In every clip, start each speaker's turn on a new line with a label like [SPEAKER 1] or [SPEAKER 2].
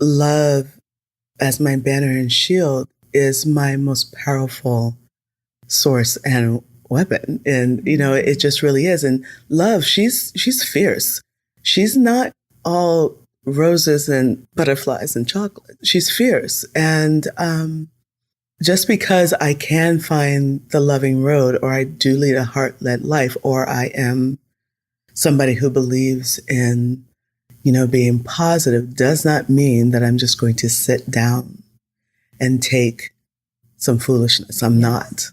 [SPEAKER 1] love as my banner and shield is my most powerful source and weapon. And, it just really is. And love, she's fierce. She's not all roses and butterflies and chocolate. She's fierce. And just because I can find the loving road, or I do lead a heart-led life, or I am somebody who believes in, being positive, does not mean that I'm just going to sit down and take some foolishness. I'm not.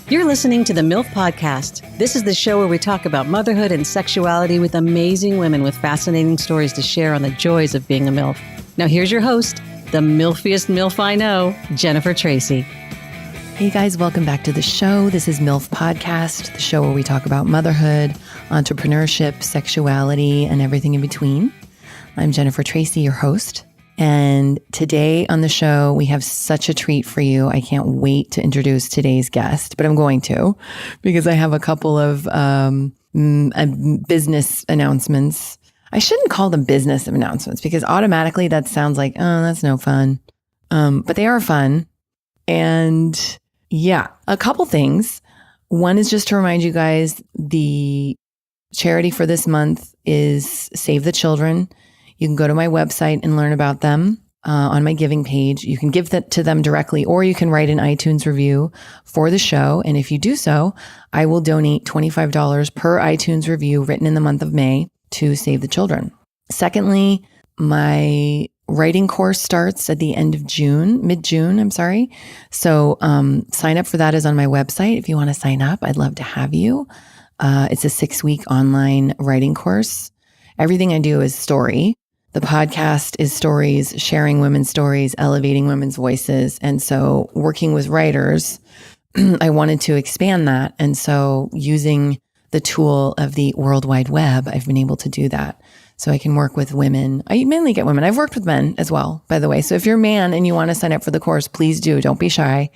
[SPEAKER 2] You're listening to the MILF Podcast. This is the show where we talk about motherhood and sexuality with amazing women with fascinating stories to share on the joys of being a MILF. Now here's your host, the MILFiest MILF I know, Jennifer Tracy.
[SPEAKER 3] Hey guys, welcome back to the show. This is MILF Podcast, the show where we talk about motherhood, entrepreneurship, sexuality, and everything in between. I'm Jennifer Tracy, your host. And today on the show, we have such a treat for you. I can't wait to introduce today's guest, but I'm going to because I have a couple of business announcements. I shouldn't call them business announcements because automatically that sounds like, oh, that's no fun. But they are fun. And yeah, a couple things. One is just to remind you guys, the charity for this month is Save the Children. You can go to my website and learn about them on my giving page. You can give that to them directly, or you can write an iTunes review for the show. And if you do so, I will donate $25 per iTunes review written in the month of May to Save the Children. Secondly, my writing course starts at the end of June, mid-June, I'm sorry. So sign up for that is on my website. If you want to sign up, I'd love to have you. It's a 6-week online writing course. Everything I do is story. The podcast is stories, sharing women's stories, elevating women's voices. And so working with writers, I wanted to expand that. And so using the tool of the World Wide Web, I've been able to do that. So I can work with women. I mainly get women. I've worked with men as well, by the way. So if you're a man and you want to sign up for the course, please do. Don't be shy.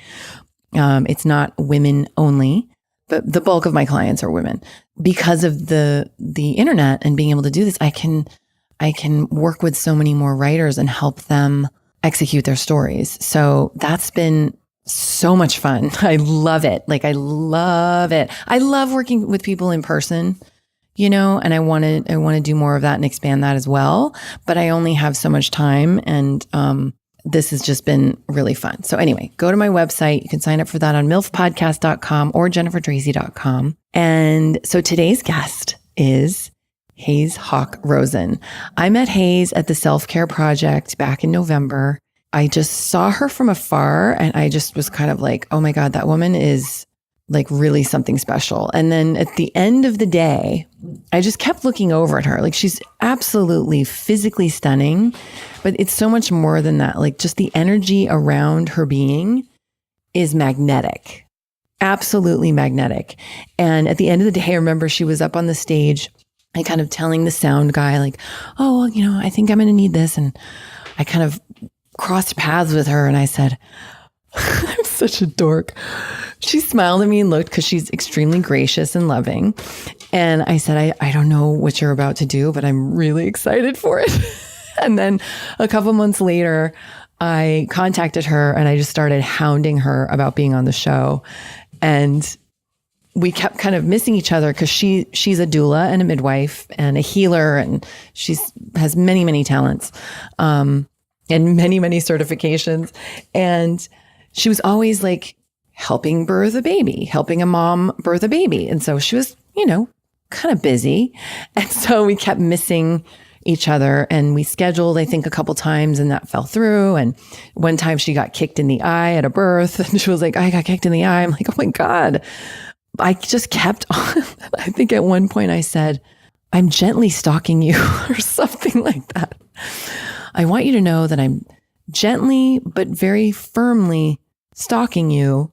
[SPEAKER 3] It's not women only, but the bulk of my clients are women. Because of the internet and being able to do this, I can work with so many more writers and help them execute their stories. So that's been so much fun. I love it. I love it. I love working with people in person, and I want to do more of that and expand that as well. But I only have so much time, and this has just been really fun. So anyway, go to my website. You can sign up for that on milfpodcast.com or jennifertracy.com. And so today's guest is Haize Hawke Rosen. I met Haize at the Self-Care Project back in November. I just saw her from afar and I just was kind of like, oh my God, that woman is really something special. And then at the end of the day, I just kept looking over at her. She's absolutely physically stunning, but it's so much more than that. Just the energy around her being is magnetic, absolutely magnetic. And at the end of the day, I remember she was up on the stage and kind of telling the sound guy oh, well, I think I'm going to need this. And I kind of crossed paths with her and I said, I'm such a dork. She smiled at me and looked because she's extremely gracious and loving. And I said, I don't know what you're about to do, but I'm really excited for it. And then a couple months later, I contacted her and I just started hounding her about being on the show. And we kept kind of missing each other because she's a doula and a midwife and a healer, and has many, many talents and many, many certifications. And she was always helping birth a baby, helping a mom birth a baby. And so she was, kind of busy. And so we kept missing each other, and we scheduled, I think, a couple times, and that fell through. And one time she got kicked in the eye at a birth, and she was like, I got kicked in the eye. I'm like, oh my God. I just kept on. I think at one point I said, I'm gently stalking you or something like that. I want you to know that I'm gently, but very firmly stalking you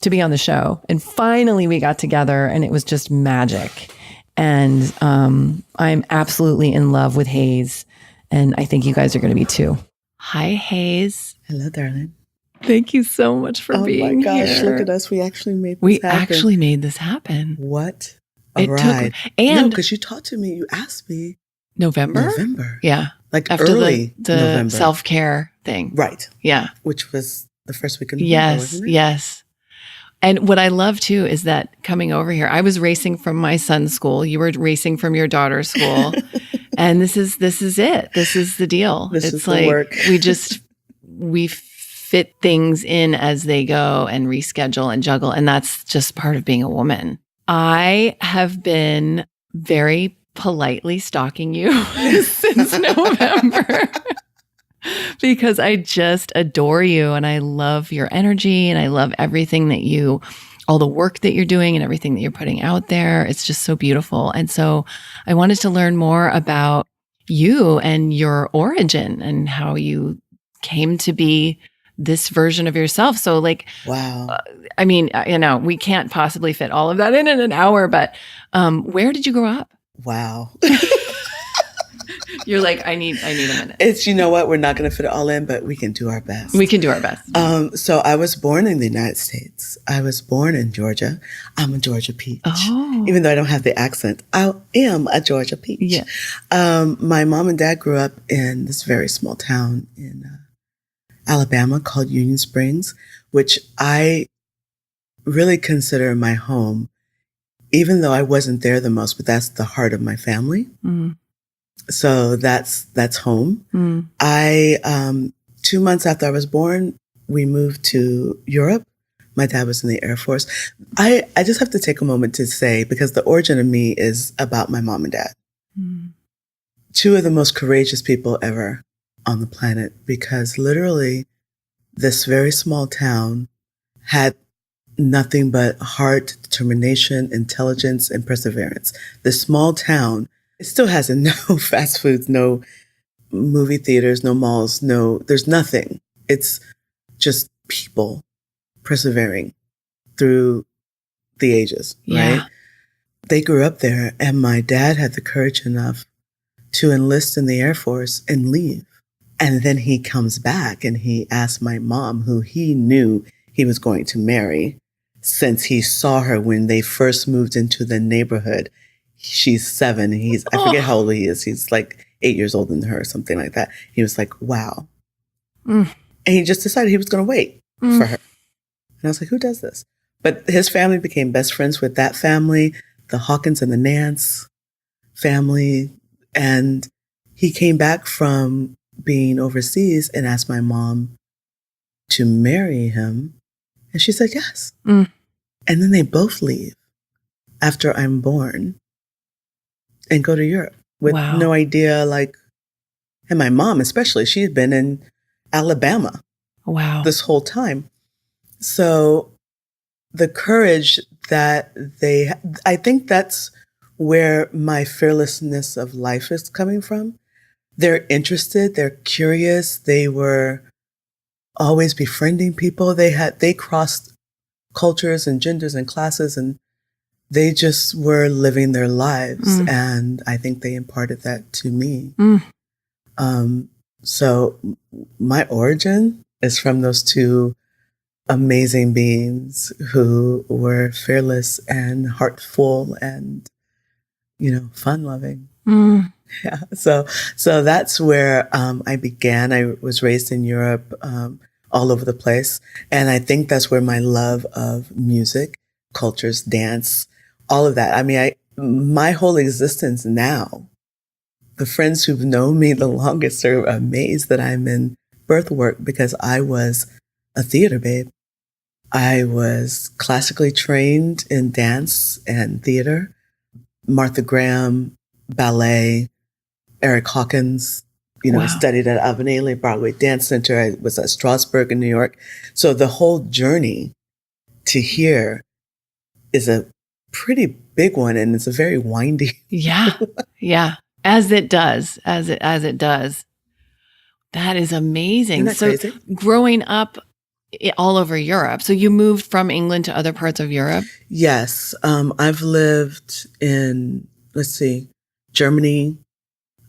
[SPEAKER 3] to be on the show. And finally we got together and it was just magic. And I'm absolutely in love with Haize. And I think you guys are going to be too. Hi, Haize.
[SPEAKER 1] Hello, darling.
[SPEAKER 3] Thank you so much for being
[SPEAKER 1] my gosh,
[SPEAKER 3] here.
[SPEAKER 1] look at us. We actually made this
[SPEAKER 3] We
[SPEAKER 1] happen.
[SPEAKER 3] actually made this happen.
[SPEAKER 1] What a
[SPEAKER 3] It
[SPEAKER 1] ride.
[SPEAKER 3] took, and
[SPEAKER 1] no, because you talked to me, you asked me
[SPEAKER 3] November? Yeah.
[SPEAKER 1] Like
[SPEAKER 3] After
[SPEAKER 1] early
[SPEAKER 3] the
[SPEAKER 1] November.
[SPEAKER 3] self-care thing.
[SPEAKER 1] Right.
[SPEAKER 3] Yeah.
[SPEAKER 1] Which was the first week in November, wasn't it?
[SPEAKER 3] Yes. And what I love too is that coming over here, I was racing from my son's school. You were racing from your daughter's school. And this is it. This is the deal.
[SPEAKER 1] This
[SPEAKER 3] it's
[SPEAKER 1] is the
[SPEAKER 3] like
[SPEAKER 1] work.
[SPEAKER 3] we fit things in as they go and reschedule and juggle. And that's just part of being a woman. I have been very politely stalking you since November. Because I just adore you and I love your energy and I love everything that all the work that you're doing and everything that you're putting out there. It's just so beautiful. And so I wanted to learn more about you and your origin and how you came to be this version of yourself. So like,
[SPEAKER 1] wow.
[SPEAKER 3] I mean, we can't possibly fit all of that in an hour, but where did you grow up?
[SPEAKER 1] Wow.
[SPEAKER 3] You're like, I need a minute.
[SPEAKER 1] It's, you know what? We're not going to fit it all in, but we can do our best.
[SPEAKER 3] We can do our best.
[SPEAKER 1] So I was born in the United States. I was born in Georgia. I'm a Georgia peach.
[SPEAKER 3] Oh.
[SPEAKER 1] Even though I don't have the accent, I am a Georgia peach.
[SPEAKER 3] Yeah.
[SPEAKER 1] My mom and dad grew up in this very small town in Alabama called Union Springs, which I really consider my home, even though I wasn't there the most, but that's the heart of my family.
[SPEAKER 3] Mm.
[SPEAKER 1] So that's home.
[SPEAKER 3] Mm.
[SPEAKER 1] 2 months after I was born, we moved to Europe. My dad was in the Air Force. I just have to take a moment to say, because the origin of me is about my mom and dad.
[SPEAKER 3] Mm.
[SPEAKER 1] Two of the most courageous people ever on the planet, because literally this very small town had nothing but heart, determination, intelligence, and perseverance. This small town, it still has no fast foods, no movie theaters, no malls, there's nothing. It's just people persevering through the ages, right? They grew up there, and my dad had the courage enough to enlist in the Air Force and leave. And then he comes back and he asked my mom, who he knew he was going to marry, since he saw her when they first moved into the neighborhood. She's 7. I forget how old he is. He's like 8 years older than her or something like that. He was like, wow. Mm. And he just decided he was going to wait for her. And I was like, who does this? But his family became best friends with that family, the Hawkins and the Nance family. And he came back from being overseas and asked my mom to marry him. And she said yes. Mm. And then they both leave after I'm born and go to Europe with no idea, and my mom especially, she had been in Alabama this whole time. So the courage that I think that's where my fearlessness of life is coming from. They're interested, they're curious, they were always befriending people. They crossed cultures and genders and classes, and they just were living their lives. Mm. And I think they imparted that to me. Mm. So my origin is from those two amazing beings who were fearless and heartful and, fun loving. Mm. Yeah. So that's where I began. I was raised in Europe, all over the place. And I think that's where my love of music, cultures, dance, all of that. I mean, my whole existence now, the friends who've known me the longest are amazed that I'm in birth work, because I was a theater babe. I was classically trained in dance and theater, Martha Graham, ballet, Eric Hawkins. I studied at A.L.A.C.E Broadway Dance Center. I was at Strasberg in New York. So the whole journey to here is a pretty big one, and it's a very windy.
[SPEAKER 3] Yeah. Yeah. As it does. That is amazing.
[SPEAKER 1] Isn't that crazy?
[SPEAKER 3] Growing up all over Europe. So you moved from England to other parts of Europe?
[SPEAKER 1] Yes. I've lived in, Germany.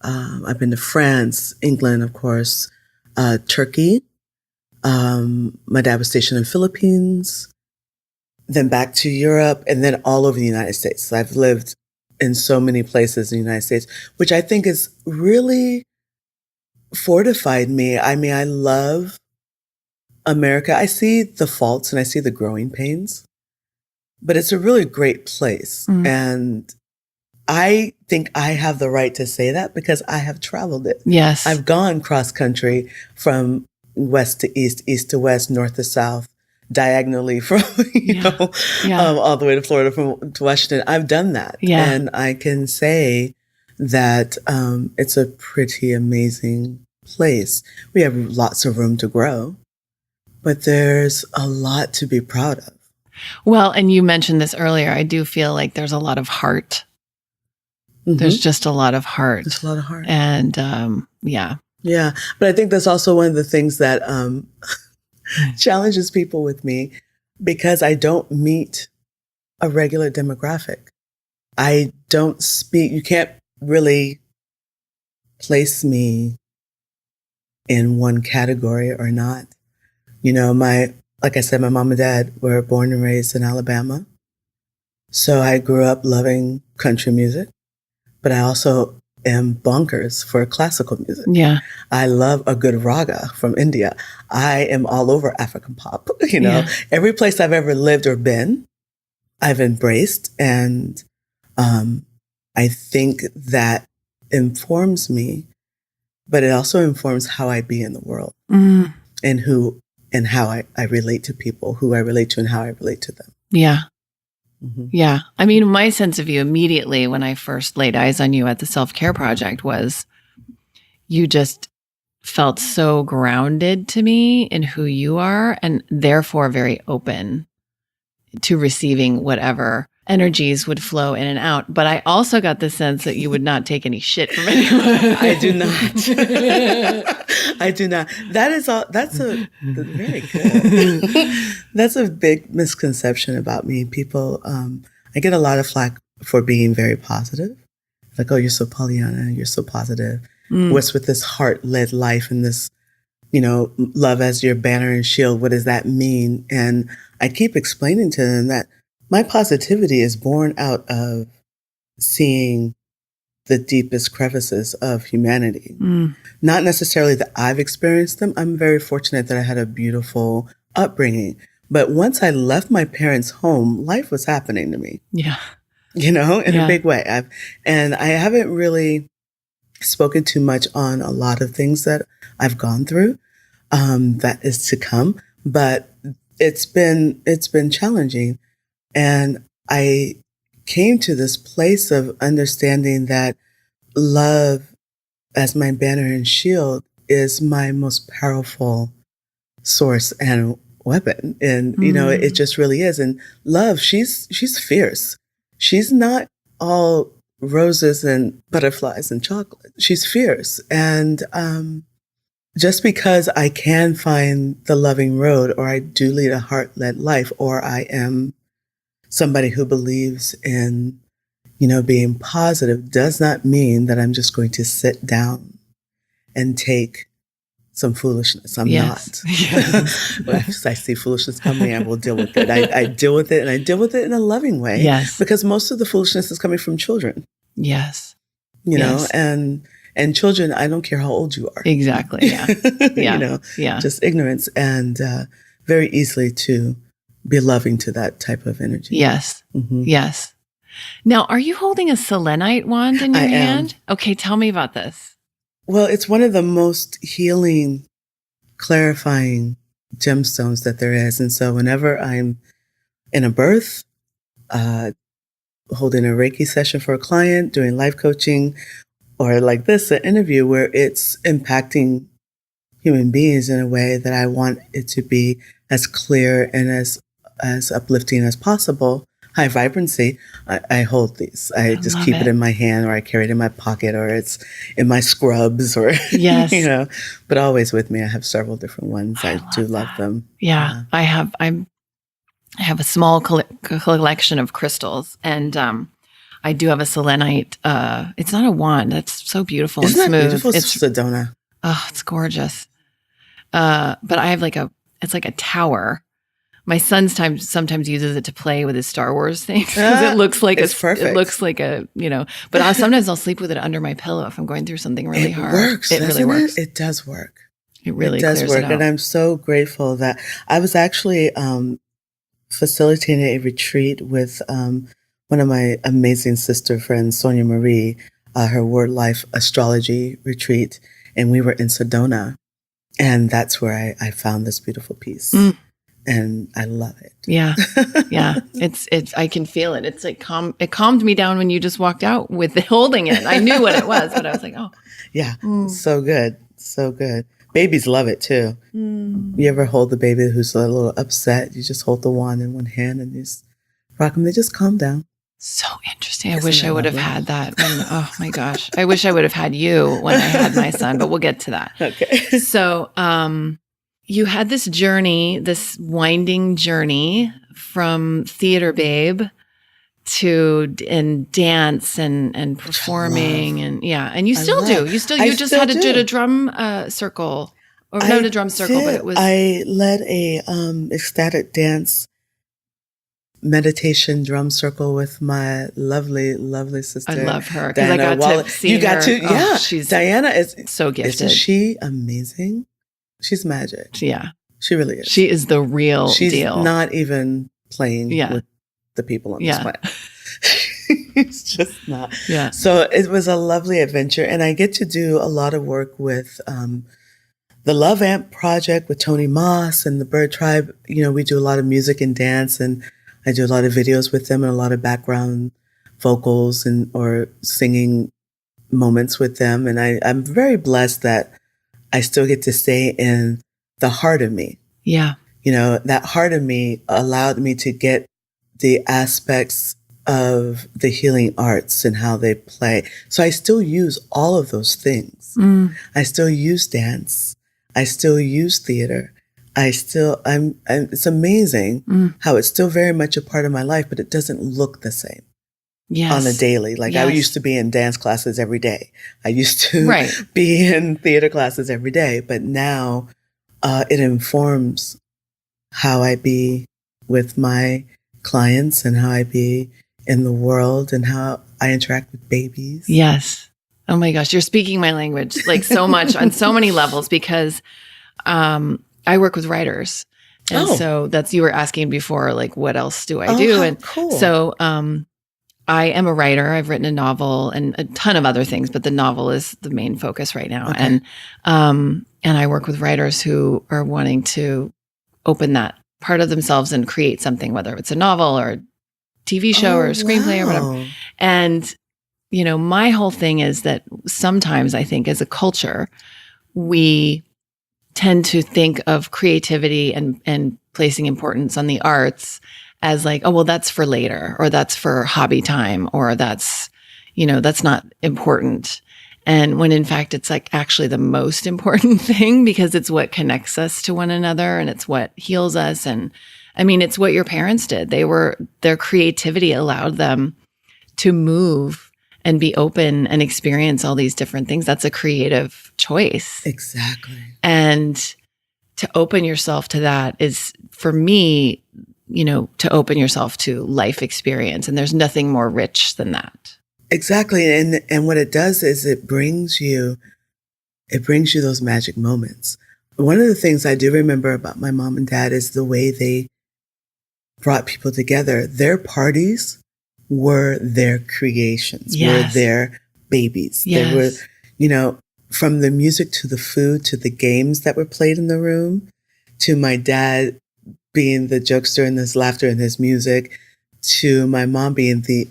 [SPEAKER 1] I've been to France, England, of course, Turkey, My dad was stationed in the Philippines, then back to Europe, and then all over the United States. So I've lived in so many places in the United States, which I think has really fortified me. I mean, I love America. I see the faults and I see the growing pains, but it's a really great place. And I think I have the right to say that because I have traveled it.
[SPEAKER 3] Yes.
[SPEAKER 1] I've gone cross country from west to east, east to west, north to south, diagonally from, all the way to Florida to Washington. I've done that.
[SPEAKER 3] Yeah.
[SPEAKER 1] And I can say that it's a pretty amazing place. We have lots of room to grow, but there's a lot to be proud of.
[SPEAKER 3] Well, and you mentioned this earlier. I do feel like there's a lot of heart. There's just a lot of heart.
[SPEAKER 1] There's a lot of heart.
[SPEAKER 3] And yeah.
[SPEAKER 1] Yeah. But I think that's also one of the things that challenges people with me because I don't meet a regular demographic. I don't speak, you can't really place me in one category or not. You know, like I said, my mom and dad were born and raised in Alabama. So I grew up loving country music, but I also am bonkers for classical music.
[SPEAKER 3] Yeah.
[SPEAKER 1] I love a good raga from India. I am all over African pop. You know, every place I've ever lived or been, I've embraced. And I think that informs me, but it also informs how I be in the world and how I relate to people, who I relate to and how I relate to them.
[SPEAKER 3] Yeah. Yeah. I mean, my sense of you immediately when I first laid eyes on you at the Self-Care Project was you just felt so grounded to me in who you are and therefore very open to receiving whatever energies would flow in and out. But I also got the sense that you would not take any shit from anyone.
[SPEAKER 1] I do not. I do not. That's very good. That's a big misconception about me. People, I get a lot of flack for being very positive. Like, oh, you're so Pollyanna, you're so positive. What's with this heart-led life and this, love as your banner and shield? What does that mean? And I keep explaining to them that my positivity is born out of seeing the deepest crevices of humanity. Not necessarily that I've experienced them. I'm very fortunate that I had a beautiful upbringing. But once I left my parents' home, life was happening to me.
[SPEAKER 3] Yeah.
[SPEAKER 1] In a big way. And I haven't really spoken too much on a lot of things that I've gone through, that is to come. But it's been challenging. And I came to this place of understanding that love as my banner and shield is my most powerful source and weapon. And, it just really is. And love, she's fierce. She's not all roses and butterflies and chocolate. She's fierce. And just because I can find the loving road, or I do lead a heart-led life, or I am somebody who believes in, being positive, does not mean that I'm just going to sit down and take some foolishness. I'm not. Yes. If I see foolishness coming, I will deal with it. I deal with it, and I deal with it in a loving way.
[SPEAKER 3] Yes.
[SPEAKER 1] Because most of the foolishness is coming from children.
[SPEAKER 3] Yes.
[SPEAKER 1] You know, and children, I don't care how old you are.
[SPEAKER 3] Exactly. Yeah.
[SPEAKER 1] Just ignorance, and very easily to be loving to that type of energy.
[SPEAKER 3] Yes. Yes. Now, are you holding a selenite wand in your hand? Okay, tell me about this.
[SPEAKER 1] Well, it's one of the most healing, clarifying gemstones that there is. And so whenever I'm in a birth, holding a Reiki session for a client, doing life coaching, or like this, an interview where it's impacting human beings in a way that I want it to be as clear and as uplifting as possible, high vibrancy, I hold these. I just keep it in my hand, or I carry it in my pocket, or it's in my scrubs, or, but always with me. I have several different ones. I do love them.
[SPEAKER 3] Yeah. I have a small collection of crystals, and I do have a selenite. It's not a wand. That's so beautiful and smooth.
[SPEAKER 1] Beautiful? It's Sedona.
[SPEAKER 3] Oh, it's gorgeous. but I have it's like a tower. My son sometimes uses it to play with his Star Wars things because it looks like but sometimes I'll sleep with it under my pillow if I'm going through something really hard.
[SPEAKER 1] Works,
[SPEAKER 3] it really works.
[SPEAKER 1] It does work.
[SPEAKER 3] It really
[SPEAKER 1] does
[SPEAKER 3] clears
[SPEAKER 1] work.
[SPEAKER 3] it out.
[SPEAKER 1] And I'm so grateful that I was actually facilitating a retreat with one of my amazing sister friends, Sonia Marie, her Word Life Astrology retreat. And we were in Sedona. And that's where I found this beautiful piece. And I love it. Yeah.
[SPEAKER 3] Yeah. I can feel it. It's like it calmed me down when you just walked out with holding it. I knew what it was, but I was like, oh.
[SPEAKER 1] Yeah. So good. So good. Babies love it too. You ever hold the baby who's a little upset? You just hold the wand in one hand and you just rock them. They just calm down.
[SPEAKER 3] So interesting. I wish I would have had that. Oh my gosh. I wish I would have had you when I had my son, but we'll get to that.
[SPEAKER 1] Okay.
[SPEAKER 3] So, you had this journey, this winding journey from theater babe to dance and performing and you still do. You just did a drum circle, or not a drum circle, but it was.
[SPEAKER 1] I led a ecstatic dance meditation drum circle with my lovely, lovely sister.
[SPEAKER 3] I love her because I got to see her. She's
[SPEAKER 1] Diana is
[SPEAKER 3] so gifted.
[SPEAKER 1] Isn't she amazing? She's magic.
[SPEAKER 3] Yeah.
[SPEAKER 1] She really is.
[SPEAKER 3] She is the real deal.
[SPEAKER 1] She's not even playing with the people on this planet. It's just not.
[SPEAKER 3] Yeah.
[SPEAKER 1] So it was a lovely adventure. And I get to do a lot of work with the Love Amp Project with Tony Moss and the Bird Tribe. We do a lot of music and dance, and I do a lot of videos with them and a lot of background vocals or singing moments with them. And I'm very blessed that I still get to stay in the heart of me.
[SPEAKER 3] Yeah.
[SPEAKER 1] That heart of me allowed me to get the aspects of the healing arts and how they play. So I still use all of those things. I still use dance. I still use theater. It's amazing how it's still very much a part of my life, but it doesn't look the same.
[SPEAKER 3] Yes.
[SPEAKER 1] On a daily. I used to be in dance classes every day. I used to be in theater classes every day, but now it informs how I be with my clients and how I be in the world and how I interact with babies.
[SPEAKER 3] Yes. Oh my gosh, you're speaking my language so much on so many levels because I work with writers. And so you were asking before, what else do I do? And
[SPEAKER 1] cool.
[SPEAKER 3] So I am a writer. I've written a novel and a ton of other things, but the novel is the main focus right now.
[SPEAKER 1] Okay.
[SPEAKER 3] And I work with writers who are wanting to open that part of themselves and create something, whether it's a novel or a TV show or a screenplay or whatever. And, my whole thing is that sometimes I think as a culture, we tend to think of creativity and placing importance on the arts as that's for later, or that's for hobby time, or that's not important. And when in fact, it's actually the most important thing because it's what connects us to one another and it's what heals us. And it's what your parents did. Their creativity allowed them to move and be open and experience all these different things. That's a creative choice.
[SPEAKER 1] Exactly.
[SPEAKER 3] And to open yourself to that is, for me, to open yourself to life experience. And there's nothing more rich than that.
[SPEAKER 1] Exactly. And what it does is it brings you those magic moments. One of the things I do remember about my mom and dad is the way they brought people together. Their parties were their creations, were their babies.
[SPEAKER 3] Yes.
[SPEAKER 1] They were, from the music to the food to the games that were played in the room, to my dad being the jokester and his laughter and his music, to my mom being the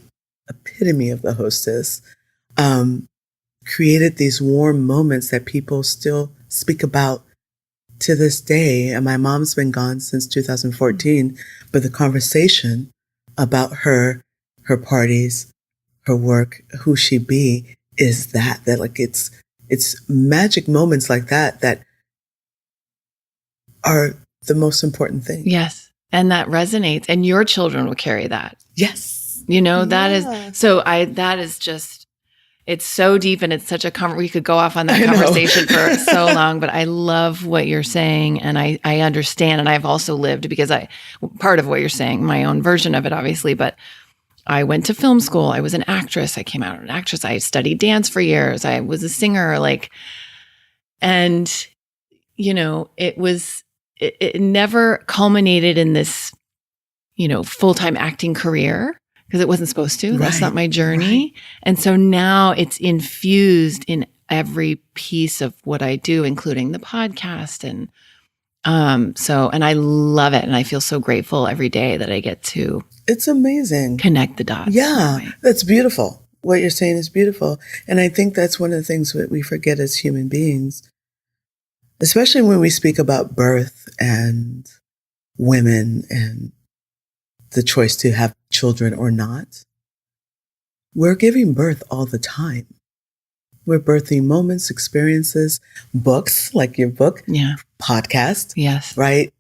[SPEAKER 1] epitome of the hostess, created these warm moments that people still speak about to this day. And my mom's been gone since 2014, but the conversation about her parties, her work, who she be, is that it's magic moments like that are the most important thing.
[SPEAKER 3] Yes. And that resonates, and your children will carry that.
[SPEAKER 1] Yes.
[SPEAKER 3] That is, so that is just, It's so deep and it's such a we could go off on that conversation for so long, but I love what you're saying. And I understand. And I've also lived because part of what you're saying, my own version of it, obviously, but I went to film school. I was an actress. I came out an actress. I studied dance for years. I was a singer, and it never culminated in this, full-time acting career because it wasn't supposed to. That's not my journey. Right. And so now it's infused in every piece of what I do, including the podcast. And and I love it. And I feel so grateful every day that I get to.
[SPEAKER 1] It's amazing.
[SPEAKER 3] Connect the dots.
[SPEAKER 1] Yeah, that's beautiful. What you're saying is beautiful. And I think that's one of the things that we forget as human beings, especially when we speak about birth and women and the choice to have children or not. We're giving birth all the time. We're birthing moments, experiences, books, like your book, podcast,
[SPEAKER 3] yes,
[SPEAKER 1] right?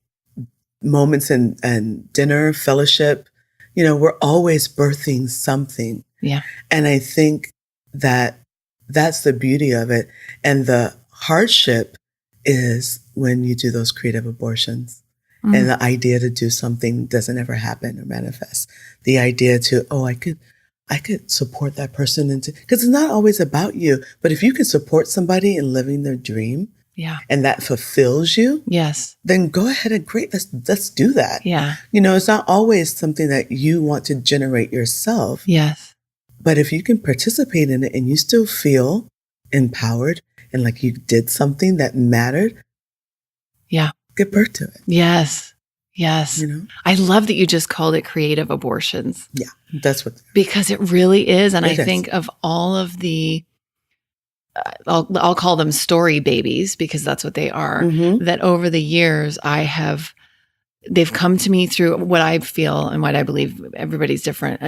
[SPEAKER 1] Moments and dinner, fellowship. We're always birthing something.
[SPEAKER 3] Yeah.
[SPEAKER 1] And I think that that's the beauty of it. And the hardship is when you do those creative abortions. Mm-hmm. And the idea to do something doesn't ever happen or manifest. The idea to, I could support that person because it's not always about you, but if you can support somebody in living their dream, and that fulfills you,
[SPEAKER 3] yes,
[SPEAKER 1] then go ahead and let's do that.
[SPEAKER 3] Yeah.
[SPEAKER 1] It's not always something that you want to generate yourself.
[SPEAKER 3] Yes.
[SPEAKER 1] But if you can participate in it and you still feel empowered and like you did something that mattered, give birth to it.
[SPEAKER 3] Yes. Yes. I love that you just called it creative abortions.
[SPEAKER 1] Yeah, that's what.
[SPEAKER 3] Because it really is. And I think of all of the, I'll call them story babies because that's what they are, that over the years they've come to me through what I feel and what I believe, everybody's different,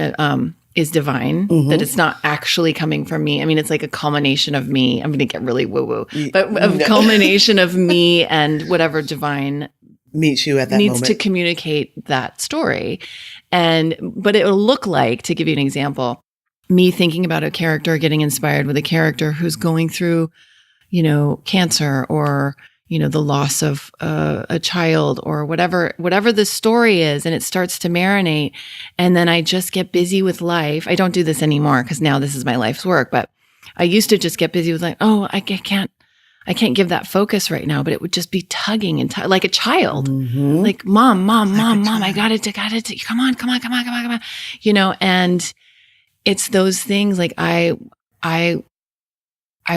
[SPEAKER 3] is divine, that it's not actually coming from me. I mean, it's like a culmination of me. I'm going to get really woo-woo, but a culmination of me and whatever divine
[SPEAKER 1] meets you at that
[SPEAKER 3] needs
[SPEAKER 1] moment
[SPEAKER 3] to communicate that story. But it'll look like, to give you an example, me thinking about a character, getting inspired with a character who's going through, cancer or, the loss of a child or whatever the story is. And it starts to marinate. And then I just get busy with life. I don't do this anymore because now this is my life's work. But I used to just get busy with I can't give that focus right now, but it would just be tugging and like a child, like mom, I got it. Come on. And it's those things like I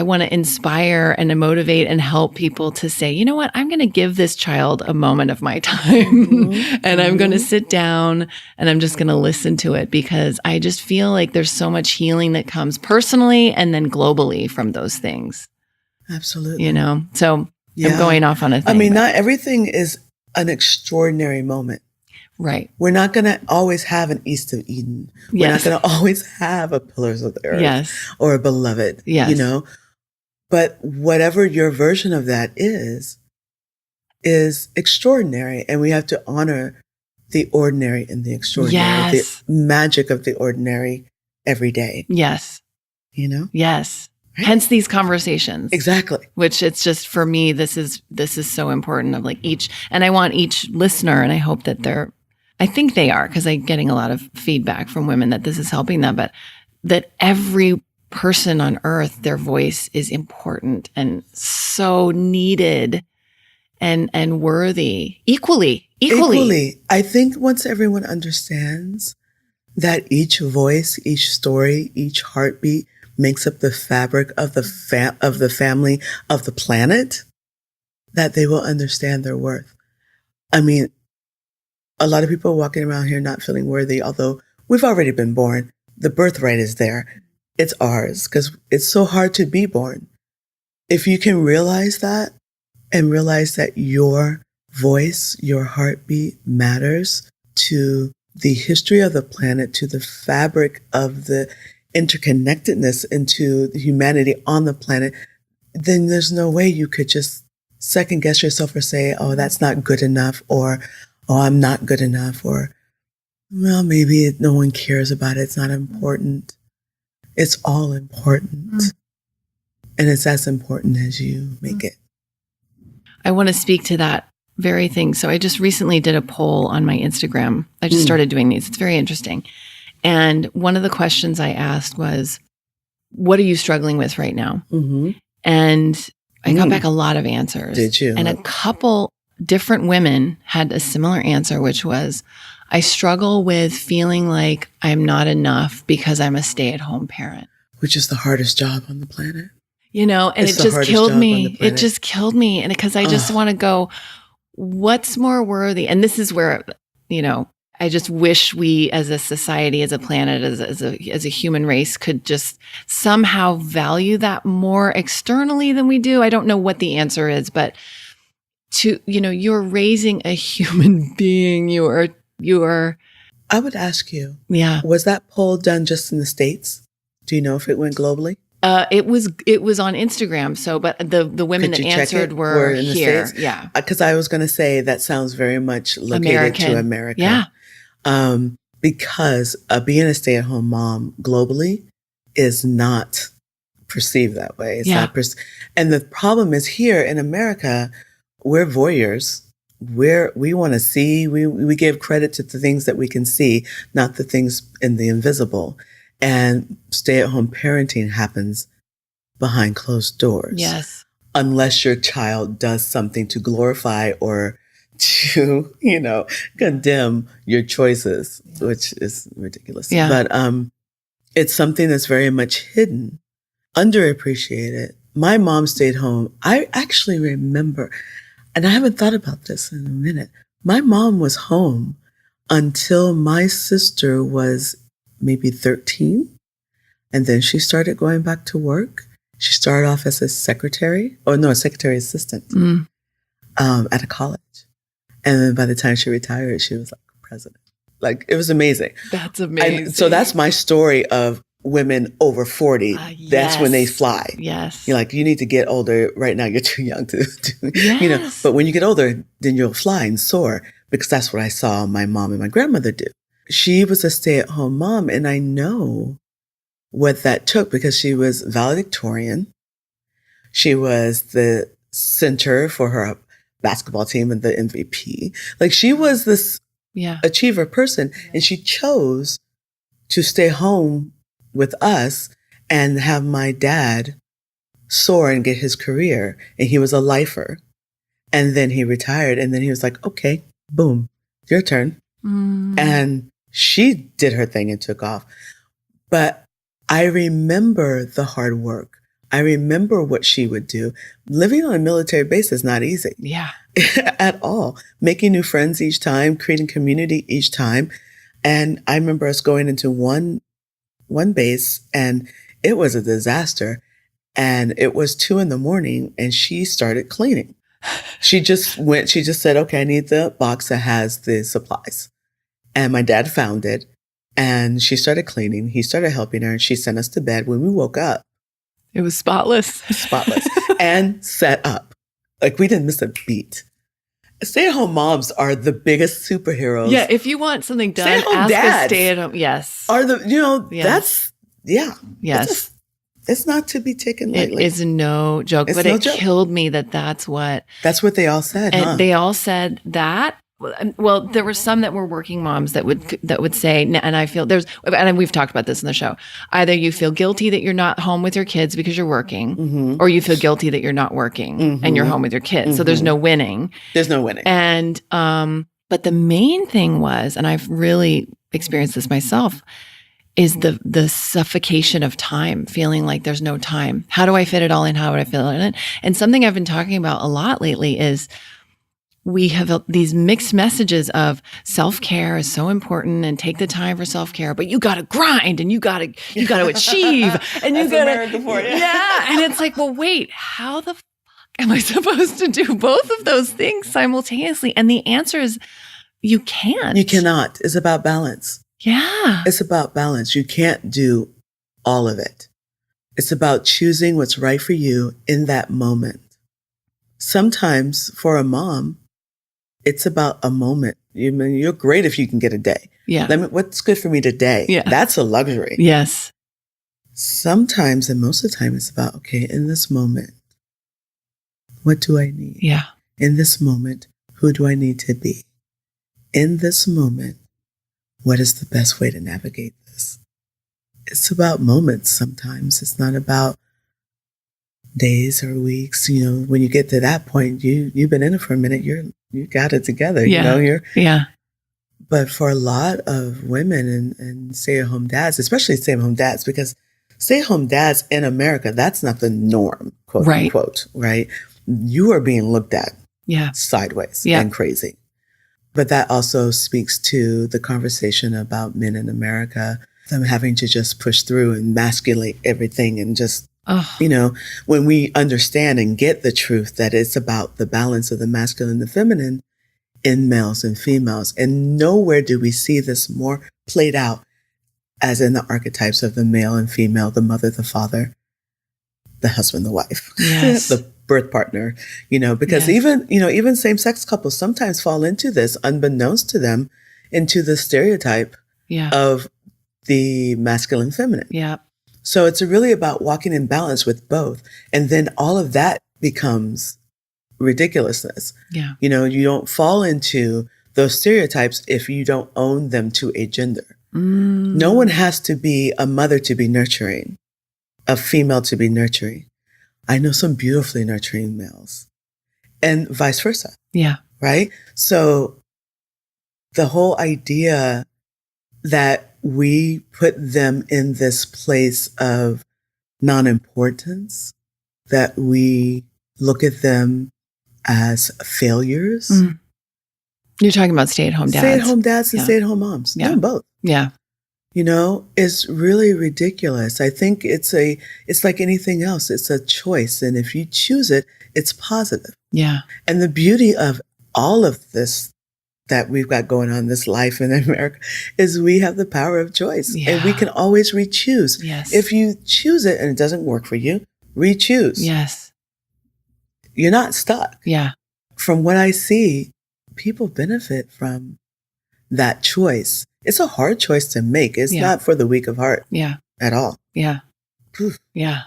[SPEAKER 3] want to inspire and to motivate and help people to say, you know what, I'm going to give this child a moment of my time and I'm going to sit down and I'm just going to listen to it because I just feel like there's so much healing that comes personally and then globally from those things.
[SPEAKER 1] Absolutely.
[SPEAKER 3] So I'm going off on a thing.
[SPEAKER 1] I mean, not everything is an extraordinary moment.
[SPEAKER 3] Right.
[SPEAKER 1] We're not going to always have an East of Eden. We're not going to always have a Pillars of the Earth or a Beloved, But whatever your version of that is extraordinary. And we have to honor the ordinary and the extraordinary, the magic of the ordinary every day.
[SPEAKER 3] Yes. Yes. Right? Hence these conversations.
[SPEAKER 1] Exactly.
[SPEAKER 3] Which it's just, for me, this is so important of like and I want each listener, and I hope that I think they are, because I'm getting a lot of feedback from women that this is helping them, but that every person on earth, their voice is important and so needed and worthy equally.
[SPEAKER 1] I think once everyone understands that each voice, each story, each heartbeat makes up the fabric of the family of the planet, that they will understand their worth. I mean, a lot of people walking around here not feeling worthy, although we've already been born. The birthright is there. It's ours because it's so hard to be born. If you can realize that and realize that your voice, your heartbeat matters to the history of the planet, to the fabric of the interconnectedness into the humanity on the planet, then there's no way you could just second guess yourself or say, oh, that's not good enough, or, oh, I'm not good enough, or, well, maybe no one cares about it. It's not important. It's all important. And it's as important as you make it.
[SPEAKER 3] I want to speak to that very thing. So I just recently did a poll on my Instagram. I just started doing these. It's very interesting. And one of the questions I asked was, what are you struggling with right now? And I got back a lot of answers.
[SPEAKER 1] Did you?
[SPEAKER 3] And a couple different women had a similar answer, which was, I struggle with feeling like I'm not enough because I'm a stay-at-home parent.
[SPEAKER 1] Which is the hardest job on the planet.
[SPEAKER 3] You know, and
[SPEAKER 1] It's
[SPEAKER 3] it
[SPEAKER 1] the
[SPEAKER 3] just
[SPEAKER 1] hardest
[SPEAKER 3] killed
[SPEAKER 1] job on
[SPEAKER 3] me.
[SPEAKER 1] the planet.
[SPEAKER 3] It just killed me. And because I just want to go, what's more worthy? And this is where, you know, I just wish we as a society, as a planet, as a human race could just somehow value that more externally than we do. I don't know what the answer is, but to, you know, you're raising a human being. You are.
[SPEAKER 1] I would ask you,
[SPEAKER 3] Yeah.
[SPEAKER 1] was that poll done just in the States? Do you know if it went globally?
[SPEAKER 3] It was on Instagram. So, but the women that answered were
[SPEAKER 1] in the
[SPEAKER 3] here.
[SPEAKER 1] States?
[SPEAKER 3] Yeah.
[SPEAKER 1] Because I was going to say that sounds very much located to America.
[SPEAKER 3] Yeah.
[SPEAKER 1] Because being a stay-at-home mom globally is not perceived that way. It's not and the problem is here in America, we're voyeurs. We want to see, we give credit to the things that we can see, not the things in the invisible. And stay-at-home parenting happens behind closed doors.
[SPEAKER 3] Yes.
[SPEAKER 1] Unless your child does something to glorify or to, you know, condemn your choices, which is ridiculous.
[SPEAKER 3] Yeah.
[SPEAKER 1] But it's something that's very much hidden, underappreciated. My mom stayed home. I actually remember, and I haven't thought about this in a minute. My mom was home until my sister was maybe 13. And then she started going back to work. She started off as a secretary assistant at a college. And then by the time she retired, she was like president. Like, it was amazing.
[SPEAKER 3] That's amazing.
[SPEAKER 1] And so that's my story of women over 40. That's when they fly.
[SPEAKER 3] Yes.
[SPEAKER 1] You're like, you need to get older. Right now, you're too young to
[SPEAKER 3] yes.
[SPEAKER 1] you know. But when you get older, then you'll fly and soar, because that's what I saw my mom and my grandmother do. She was a stay-at-home mom, and I know what that took, because she was valedictorian. She was the center for her basketball team and the MVP. Like, she was this achiever person, and she chose to stay home with us and have my dad soar and get his career. And he was a lifer. And then he retired, and then he was like, okay, boom, your turn. And she did her thing and took off. But I remember the hard work. I remember what she would do. Living on a military base is not easy.
[SPEAKER 3] Yeah.
[SPEAKER 1] At all. Making new friends each time, creating community each time. And I remember us going into one base, and it was a disaster. And it was 2 a.m, and she started cleaning. She just said, okay, I need the box that has the supplies. And my dad found it, and she started cleaning. He started helping her, and she sent us to bed. When we woke up,
[SPEAKER 3] it was spotless
[SPEAKER 1] and set up. Like, we didn't miss a beat. Stay-at-home moms are the biggest superheroes.
[SPEAKER 3] Yeah, if you want something done,
[SPEAKER 1] stay-at-home
[SPEAKER 3] ask a stay-at-home. Yes.
[SPEAKER 1] Are that's,
[SPEAKER 3] Yes.
[SPEAKER 1] It's not to be taken lightly.
[SPEAKER 3] It is no joke, but it killed me that's what
[SPEAKER 1] they all said.
[SPEAKER 3] And they all said that. Well, there were some that were working moms that would say, and I feel and we've talked about this in the show. Either you feel guilty that you're not home with your kids because you're working, or you feel guilty that you're not working and you're home with your kids. So there's no winning.
[SPEAKER 1] There's no winning.
[SPEAKER 3] And but the main thing was, and I've really experienced this myself, is the suffocation of time, feeling like there's no time. How do I fit it all in? How would I fit it in? And something I've been talking about a lot lately is we have these mixed messages of self-care is so important and take the time for self-care, but you got to grind and you got to achieve and you got to, and it's like, well, wait, how the fuck am I supposed to do both of those things simultaneously? And the answer is you can't.
[SPEAKER 1] You cannot. It's about balance.
[SPEAKER 3] Yeah.
[SPEAKER 1] It's about balance. You can't do all of it. It's about choosing what's right for you in that moment. Sometimes for a mom, it's about a moment. You're great if you can get a day.
[SPEAKER 3] Yeah.
[SPEAKER 1] What's good for me today?
[SPEAKER 3] Yeah.
[SPEAKER 1] That's a luxury.
[SPEAKER 3] Yes.
[SPEAKER 1] sometimes, and most of the time, it's about, okay, in this moment, what do I need?
[SPEAKER 3] Yeah.
[SPEAKER 1] In this moment, who do I need to be? In this moment, what is the best way to navigate this? It's about moments sometimes. It's not about days or weeks. When you get to that point, you've been in it for a minute, you got it together.
[SPEAKER 3] Yeah.
[SPEAKER 1] But for a lot of women and stay-at-home dads, especially stay-at-home dads, because stay-at-home dads in America, that's not the norm, quote unquote, right? You are being looked at sideways and crazy. But that also speaks to the conversation about men in America, them having to just push through and masculate everything and just, when we understand and get the truth that it's about the balance of the masculine and the feminine in males and females. And nowhere do we see this more played out as in the archetypes of the male and female, the mother, the father, the husband, the wife, the birth partner, because even same-sex couples sometimes fall into this, unbeknownst to them, into the stereotype of the masculine feminine.
[SPEAKER 3] Yeah.
[SPEAKER 1] So it's really about walking in balance with both. And then all of that becomes ridiculousness.
[SPEAKER 3] Yeah.
[SPEAKER 1] You don't fall into those stereotypes if you don't own them to a gender. No one has to be a mother to be nurturing, a female to be nurturing. I know some beautifully nurturing males and vice versa.
[SPEAKER 3] Yeah.
[SPEAKER 1] Right? So the whole idea that we put them in this place of non-importance, that we look at them as failures.
[SPEAKER 3] You're talking about stay-at-home dads.
[SPEAKER 1] Stay-at-home dads and stay-at-home moms.
[SPEAKER 3] Yeah.
[SPEAKER 1] No, both.
[SPEAKER 3] Yeah.
[SPEAKER 1] Is really ridiculous. I think it's like anything else. It's a choice. And if you choose it, it's positive.
[SPEAKER 3] Yeah.
[SPEAKER 1] And the beauty of all of this that we've got going on in this life in America is we have the power of choice.
[SPEAKER 3] Yeah.
[SPEAKER 1] And we can always re-choose.
[SPEAKER 3] Yes.
[SPEAKER 1] If you choose it and it doesn't work for you, re-choose.
[SPEAKER 3] Yes.
[SPEAKER 1] You're not stuck.
[SPEAKER 3] Yeah.
[SPEAKER 1] From what I see, people benefit from that choice. It's a hard choice to make. It's not for the weak of heart at all.
[SPEAKER 3] Yeah. Yeah.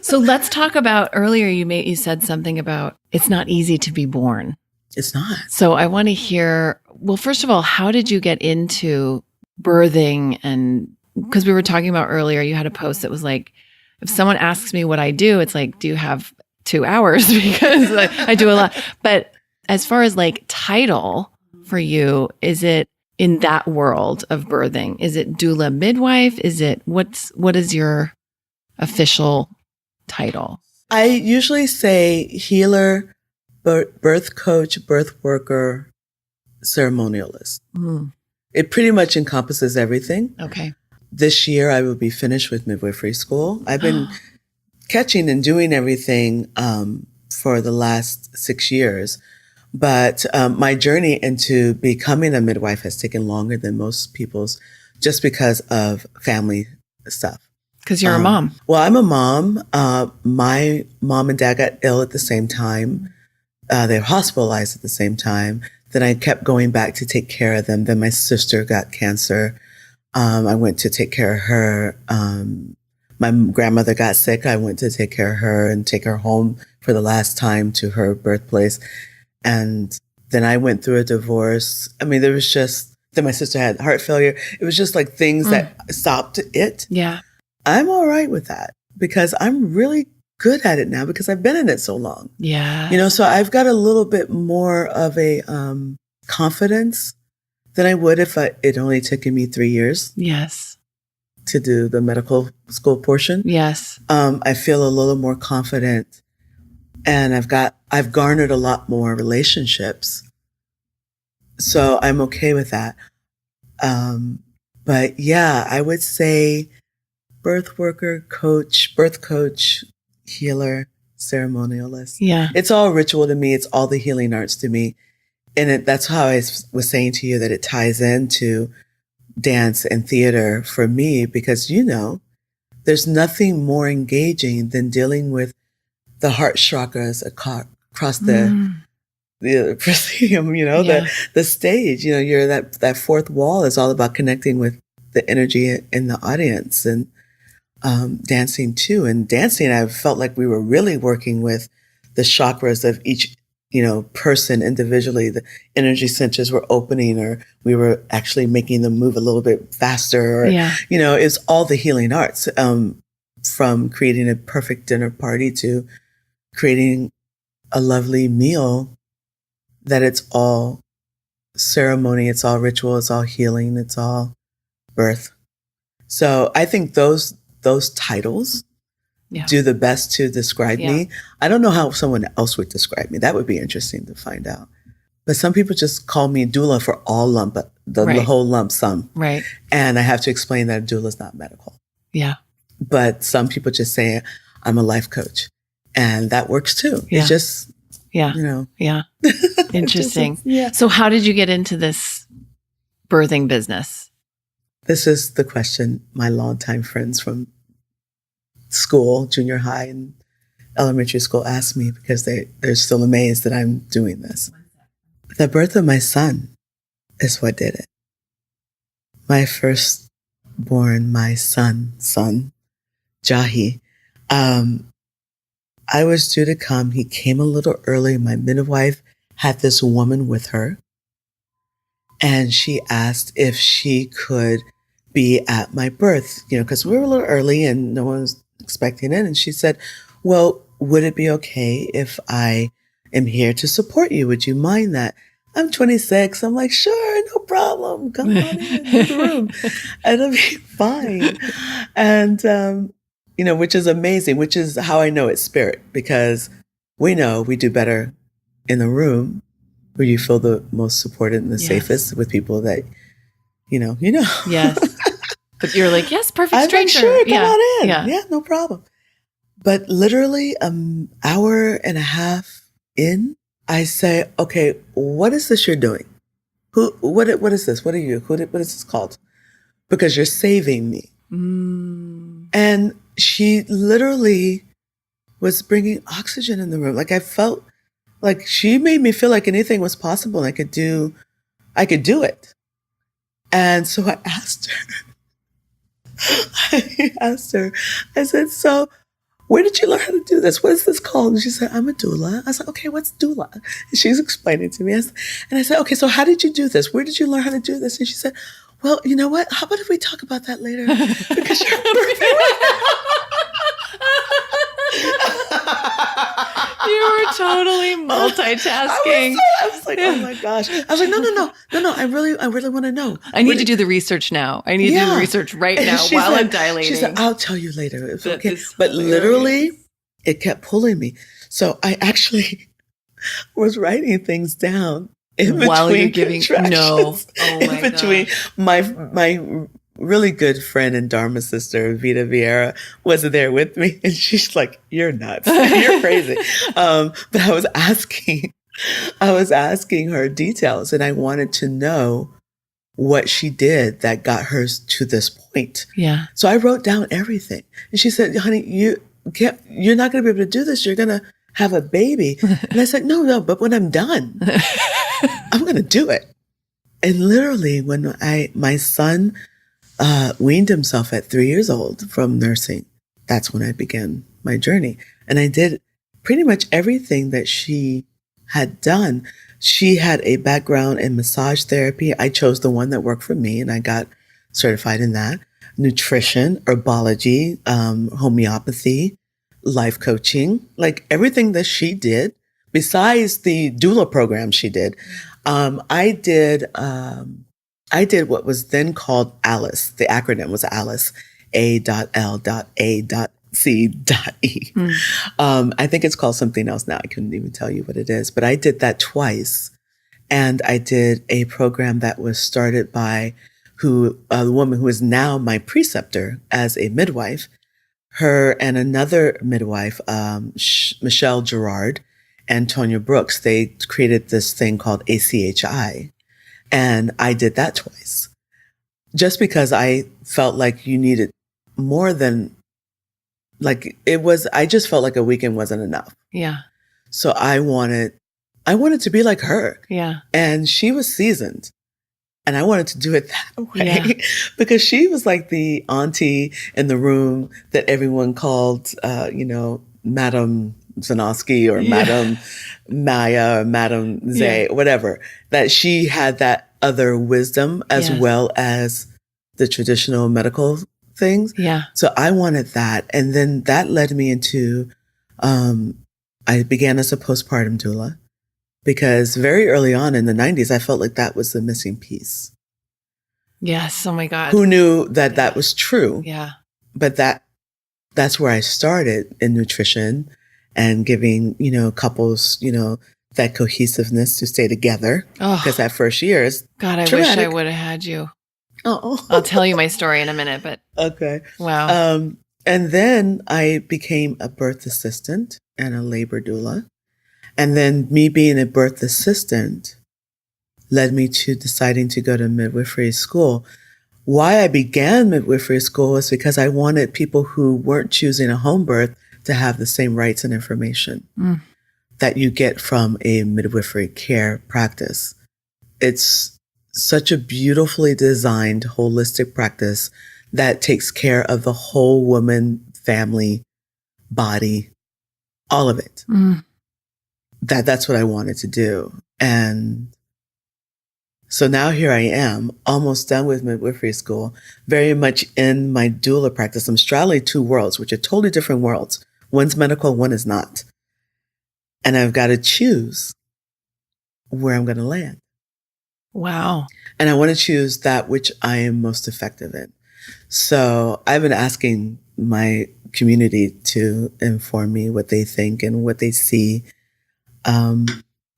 [SPEAKER 3] So let's talk about, earlier you said something about it's not easy to be born.
[SPEAKER 1] It's not.
[SPEAKER 3] So I want to hear, well, first of all, how did you get into birthing? And because we were talking about earlier, you had a post that was like, if someone asks me what I do, it's like, do you have 2 hours? Because I do a lot. But as far as like title for you, is it in that world of birthing? Is it doula midwife? What is your official title?
[SPEAKER 1] I usually say healer, birth coach, birth worker, ceremonialist. It pretty much encompasses everything.
[SPEAKER 3] Okay.
[SPEAKER 1] This year I will be finished with midwifery school. I've been catching and doing everything for the last 6 years. But my journey into becoming a midwife has taken longer than most people's just because of family stuff.
[SPEAKER 3] Because you're a mom.
[SPEAKER 1] Well, I'm a mom. My mom and dad got ill at the same time. They were hospitalized at the same time. Then I kept going back to take care of them. Then my sister got cancer. I went to take care of her. My grandmother got sick. I went to take care of her and take her home for the last time to her birthplace. And then I went through a divorce. I mean, there was just, then my sister had heart failure. It was just like things that stopped it.
[SPEAKER 3] Yeah.
[SPEAKER 1] I'm all right with that because I'm really good at it now because I've been in it so long.
[SPEAKER 3] Yeah.
[SPEAKER 1] So I've got a little bit more of a confidence than I would if it only taken me 3 years.
[SPEAKER 3] Yes.
[SPEAKER 1] To do the medical school portion.
[SPEAKER 3] Yes.
[SPEAKER 1] I feel a little more confident and I've garnered a lot more relationships. So I'm okay with that. But yeah, I would say birth worker, birth coach, healer, ceremonialist.
[SPEAKER 3] Yeah.
[SPEAKER 1] It's all ritual to me. It's all the healing arts to me. And that's how I was saying to you that it ties into dance and theater for me because, there's nothing more engaging than dealing with the heart chakras across the proscenium, the stage. You're that fourth wall is all about connecting with the energy in the audience. And dancing too. And dancing, I felt like we were really working with the chakras of each, person individually. The energy centers were opening, or we were actually making them move a little bit faster. Or, it's all the healing arts, from creating a perfect dinner party to creating a lovely meal, that it's all ceremony, it's all ritual, it's all healing, it's all birth. So I think those titles do the best to describe me. I don't know how someone else would describe me. That would be interesting to find out. But some people just call me doula for all the whole lump sum.
[SPEAKER 3] Right.
[SPEAKER 1] And I have to explain that a doula is not medical.
[SPEAKER 3] Yeah.
[SPEAKER 1] But some people just say I'm a life coach, and that works too.
[SPEAKER 3] Yeah.
[SPEAKER 1] It's just,
[SPEAKER 3] Yeah. Interesting. So how did you get into this birthing business?
[SPEAKER 1] This is the question my longtime friends from school, junior high and elementary school, ask me, because they're still amazed that I'm doing this. The birth of my son is what did it. My firstborn, my son, Jahi, I was due to come. He came a little early. My midwife had this woman with her, and she asked if she could be at my birth, because we were a little early and no one was expecting it. And she said, well, would it be okay if I am here to support you? Would you mind that? I'm 26. I'm like, sure, no problem. Come on in the room. It'll be fine. And, which is amazing, which is how I know it's spirit, because we know we do better in the room where you feel the most supported and the safest, with people that, you know.
[SPEAKER 3] Yes. But you're like, yes, perfect
[SPEAKER 1] I'm
[SPEAKER 3] stranger.
[SPEAKER 1] like, sure, come on in. Yeah, no problem. But literally an hour and a half in, I say, okay, what is this you're doing? What is this? What are you? What is this called? Because you're saving me. And she literally was bringing oxygen in the room. Like, I felt like she made me feel like anything was possible and I could do it. And so I asked her, I said, so where did you learn how to do this? What is this called? And she said, I'm a doula. I said, okay, what's doula? And she's explaining to me. And I said, okay, so how did you do this? Where did you learn how to do this? And she said, well, you know what? How about if we talk about that later? Because you're birthing
[SPEAKER 3] You were totally multitasking.
[SPEAKER 1] I was like, oh my gosh. I was like, no. I really want to know.
[SPEAKER 3] I need to do the research now. I need to do the research right now while I'm dilating.
[SPEAKER 1] She said, I'll tell you later. It's okay. But literally, it kept pulling me. So I actually was writing things down in
[SPEAKER 3] while
[SPEAKER 1] between
[SPEAKER 3] you're giving
[SPEAKER 1] in between my really good friend and Dharma sister, Vita Vieira, was there with me. And she's like, you're nuts. You're crazy. But I was asking her details, and I wanted to know what she did that got her to this point.
[SPEAKER 3] Yeah. So
[SPEAKER 1] I wrote down everything. And she said, honey, you're not going to be able to do this. You're going to have a baby. And I said, no, but when I'm done, I'm going to do it. And literally when my son weaned himself at 3 years old from nursing, that's when I began my journey. And I did pretty much everything that she had done. She had a background in massage therapy. I chose the one that worked for me, and I got certified in that. Nutrition, herbology, homeopathy, life coaching, like everything that she did, besides the doula program she did. I did what was then called A.L.A.C.E. The acronym was A.L.A.C.E. A.L.A.C.E. I think it's called something else now. I couldn't even tell you what it is, but I did that twice. And I did a program that was started by a woman who is now my preceptor as a midwife. Her and another midwife, Michelle Gerard and Tonya Brooks, they created this thing called ACHI. And I did that twice just because I felt like you needed more than I just felt like a weekend wasn't enough.
[SPEAKER 3] Yeah.
[SPEAKER 1] So I wanted to be like her.
[SPEAKER 3] Yeah.
[SPEAKER 1] And she was seasoned. And I wanted to do it that way
[SPEAKER 3] Yeah.
[SPEAKER 1] because she was like the auntie in the room that everyone called, Madam Zanowski or Madam Maya or Madam Zay, whatever, that she had that other wisdom as well as the traditional medical things.
[SPEAKER 3] Yeah.
[SPEAKER 1] So I wanted that. And then that led me into, I began as a postpartum doula because very early on in the 90s, I felt like that was the missing piece.
[SPEAKER 3] Yes. Oh my God.
[SPEAKER 1] Who knew that that was true?
[SPEAKER 3] Yeah.
[SPEAKER 1] But that's where I started in nutrition and giving, couples, that cohesiveness to stay together. Because that first year is
[SPEAKER 3] God, I
[SPEAKER 1] traumatic.
[SPEAKER 3] wish I would have had you.
[SPEAKER 1] Oh,
[SPEAKER 3] I'll tell you my story in a minute, but
[SPEAKER 1] okay.
[SPEAKER 3] Wow.
[SPEAKER 1] And then I became a birth assistant and a labor doula. And then me being a birth assistant led me to deciding to go to midwifery school. Why I began midwifery school was because I wanted people who weren't choosing a home birth to have the same rights and information that you get from a midwifery care practice. It's such a beautifully designed, holistic practice that takes care of the whole woman, family, body, all of it. That's what I wanted to do. And so now here I am, almost done with midwifery school, very much in my doula practice. I'm straddling two worlds, which are totally different worlds. One's medical, one is not. And I've got to choose where I'm going to land.
[SPEAKER 3] Wow.
[SPEAKER 1] And I want to choose that which I am most effective in. So I've been asking my community to inform me what they think and what they see.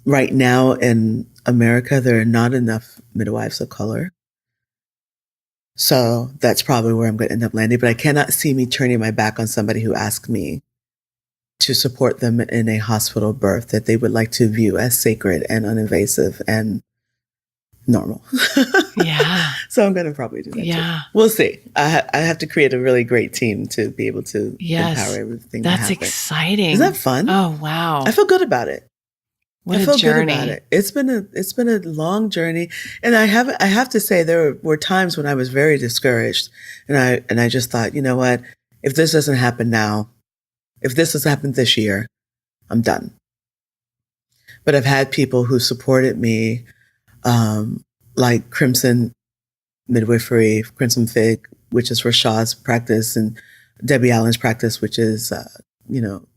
[SPEAKER 1] Right now in America, there are not enough midwives of color. So that's probably where I'm going to end up landing. But I cannot see me turning my back on somebody who asks me to support them in a hospital birth that they would like to view as sacred and uninvasive and normal.
[SPEAKER 3] Yeah.
[SPEAKER 1] So I'm going to probably do that
[SPEAKER 3] Yeah.
[SPEAKER 1] too. We'll see. I have to create a really great team to be able to empower everything to happen.
[SPEAKER 3] That's exciting.
[SPEAKER 1] Isn't that fun?
[SPEAKER 3] Oh, wow.
[SPEAKER 1] I feel good about it.
[SPEAKER 3] What
[SPEAKER 1] I feel
[SPEAKER 3] a journey.
[SPEAKER 1] good about it. It's been a long journey, and I have to say there were times when I was very discouraged, and I just thought, you know what, if this doesn't happen now, if this has happened this year, I'm done. But I've had people who supported me, like Crimson Midwifery, Crimson Fig, which is Rashad's practice, and Debbie Allen's practice, which is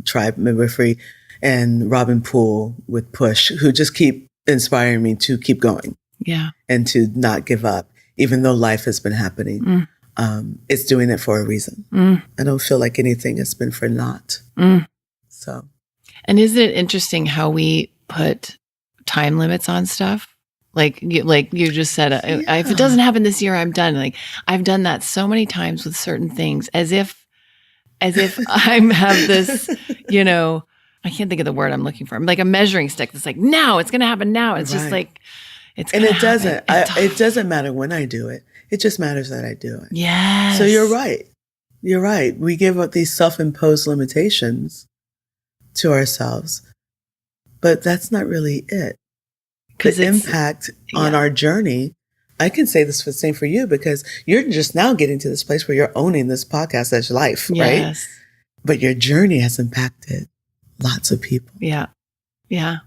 [SPEAKER 1] Tribe Midwifery. And Robin Poole with Push, who just keep inspiring me to keep going.
[SPEAKER 3] Yeah.
[SPEAKER 1] And to not give up, even though life has been happening. It's doing it for a reason. I don't feel like anything has been for naught. So.
[SPEAKER 3] And isn't it interesting how we put time limits on stuff? Like you just said, if it doesn't happen this year, I'm done. Like I've done that so many times with certain things as if I have this, I can't think of the word I'm looking for. I'm like a measuring stick that's like, now it's going to happen now. It's just like, it's going to happen.
[SPEAKER 1] It doesn't matter when I do it. It just matters that I do it.
[SPEAKER 3] Yes.
[SPEAKER 1] So you're right. You're right. We give up these self-imposed limitations to ourselves, but that's not really it. The impact on our journey. I can say this for the same for you because you're just now getting to this place where you're owning this podcast as life, right? But your journey has impacted lots of people.
[SPEAKER 3] Yeah. Yeah.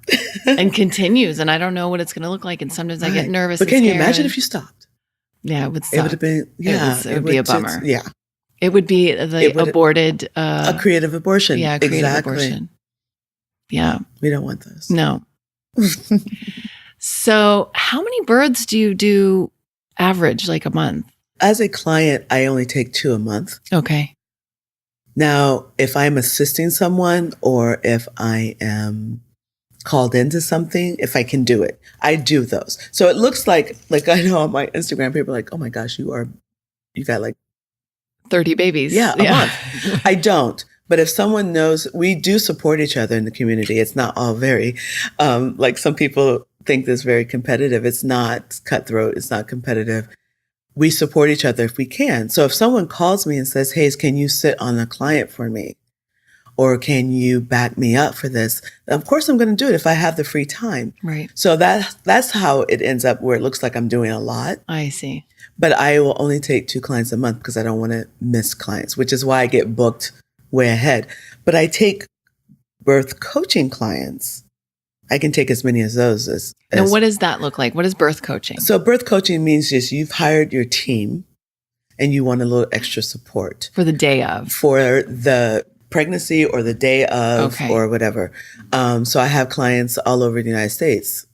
[SPEAKER 3] And continues. And I don't know what it's going to look like. And sometimes I get nervous.
[SPEAKER 1] But can you imagine if you stopped?
[SPEAKER 3] Yeah, it would suck.
[SPEAKER 1] It would have been,
[SPEAKER 3] it would be a bummer.
[SPEAKER 1] Yeah.
[SPEAKER 3] It would be aborted.
[SPEAKER 1] A creative abortion.
[SPEAKER 3] Yeah, creative abortion. Yeah.
[SPEAKER 1] We don't want those.
[SPEAKER 3] No. So how many births do you do average, like a month?
[SPEAKER 1] As a client, I only take 2 a month.
[SPEAKER 3] Okay.
[SPEAKER 1] Now, if I'm assisting someone or if I am called into something, if I can do it, I do those. So it looks like I know on my Instagram, people are like, oh my gosh, you got like
[SPEAKER 3] 30 babies.
[SPEAKER 1] Yeah, a month. I don't. But if someone knows, we do support each other in the community. It's not all very, like some people think this very competitive. It's not cutthroat. It's not competitive. We support each other if we can. So if someone calls me and says, Haize, can you sit on a client for me? Or can you back me up for this? Of course, I'm going to do it if I have the free time.
[SPEAKER 3] Right.
[SPEAKER 1] So that's how it ends up, where it looks like I'm doing a lot.
[SPEAKER 3] I see.
[SPEAKER 1] But I will only take 2 clients a month because I don't want to miss clients, which is why I get booked way ahead. But I take birth coaching clients. I can take as many as those as.
[SPEAKER 3] Now, what does that look like? What is birth coaching?
[SPEAKER 1] So birth coaching means just you've hired your team and you want a little extra support.
[SPEAKER 3] For the day of.
[SPEAKER 1] For the pregnancy or the day of or whatever. So I have clients all over the United States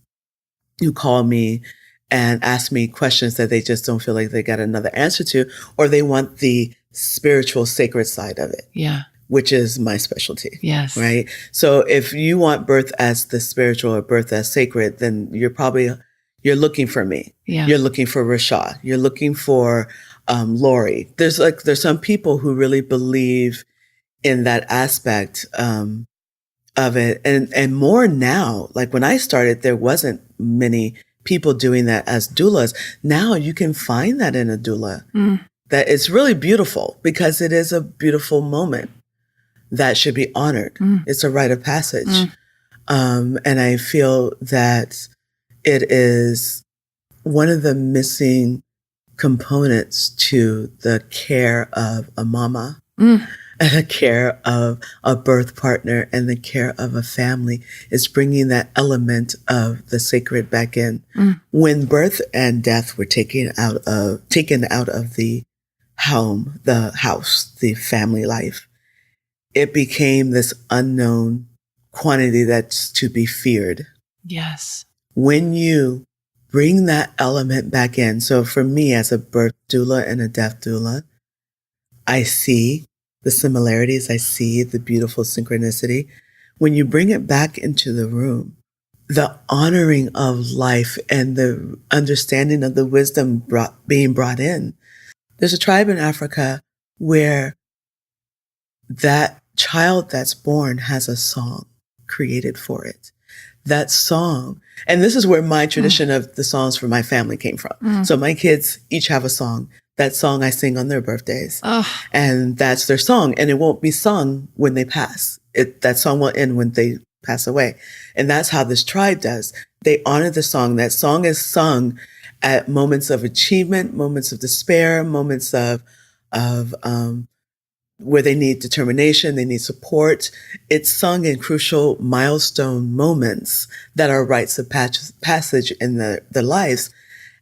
[SPEAKER 1] who call me and ask me questions that they just don't feel like they got another answer to, or they want the spiritual, sacred side of it.
[SPEAKER 3] Yeah.
[SPEAKER 1] Which is my specialty.
[SPEAKER 3] Yes.
[SPEAKER 1] Right. So if you want birth as the spiritual or birth as sacred, then you're looking for me.
[SPEAKER 3] Yeah.
[SPEAKER 1] You're looking for Rashad. You're looking for Lori. There's some people who really believe in that aspect of it, and more now. Like when I started, there wasn't many people doing that as doulas. Now you can find that in a doula. That it's really beautiful because it is a beautiful moment that should be honored. It's a rite of passage, and I feel that it is one of the missing components to the care of a mama. And the care of a birth partner and the care of a family is bringing that element of the sacred back in. When birth and death were taken out of the home, the house, the family life, it became this unknown quantity that's to be feared.
[SPEAKER 3] Yes.
[SPEAKER 1] When you bring that element back in, so for me as a birth doula and a death doula, I see the similarities. I see the beautiful synchronicity. When you bring it back into the room, the honoring of life and the understanding of the wisdom being brought in. There's a tribe in Africa where that child that's born has a song created for it. That song, and this is where my tradition of the songs for my family came from. So my kids each have a song. That song I sing on their birthdays. And that's their song. And it won't be sung when they pass. That song will end when they pass away. And that's how this tribe does. They honor the song. That song is sung at moments of achievement, moments of despair, moments of where they need determination, they need support. It's sung in crucial milestone moments that are rites of passage in their lives.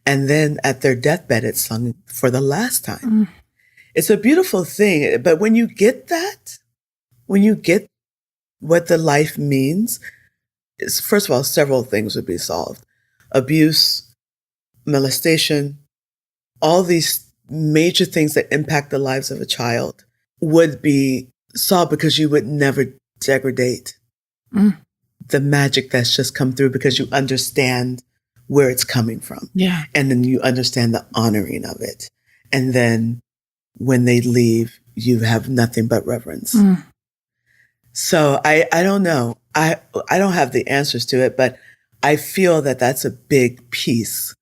[SPEAKER 1] And then at their deathbed, it's sung for the last time. It's a beautiful thing. But when you get that, when you get what the life means, first of all, several things would be solved. Abuse, molestation, all these major things that impact the lives of a child would be solved because you would never degrade the magic that's just come through because you understand where it's coming from.
[SPEAKER 3] Yeah.
[SPEAKER 1] And then you understand the honoring of it. And then when they leave, you have nothing but reverence. So I don't know. I don't have the answers to it, but I feel that that's a big piece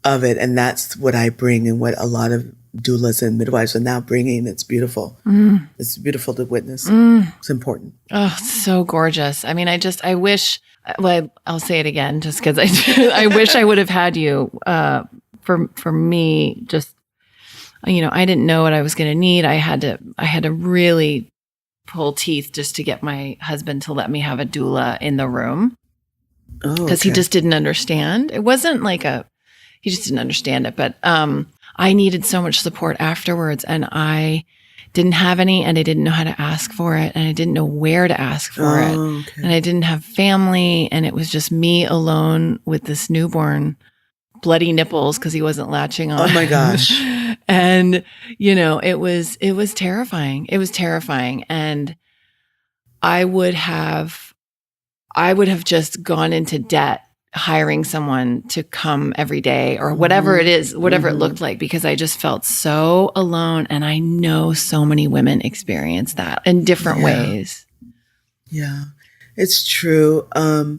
[SPEAKER 1] of it. And that's what I bring and what a lot of doulas and midwives are now bringing. It's beautiful. It's beautiful to witness. It's important.
[SPEAKER 3] Oh, so gorgeous. I mean, I wish, well, I'll say it again just because I wish I would have had you. For me, just, I didn't know what I was going to need. I had to really pull teeth just to get my husband to let me have a doula in the room because he just didn't understand. It wasn't like he just didn't understand it, but I needed so much support afterwards and I didn't have any and I didn't know how to ask for it and I didn't know where to ask for it. And I didn't have family and it was just me alone with this newborn, bloody nipples because he wasn't latching on.
[SPEAKER 1] Oh my gosh.
[SPEAKER 3] And, it was terrifying. It was terrifying. And I would have just gone into debt hiring someone to come every day or whatever it is, whatever it looked like, because I just felt so alone. And I know so many women experience that in different ways.
[SPEAKER 1] Yeah, it's true. I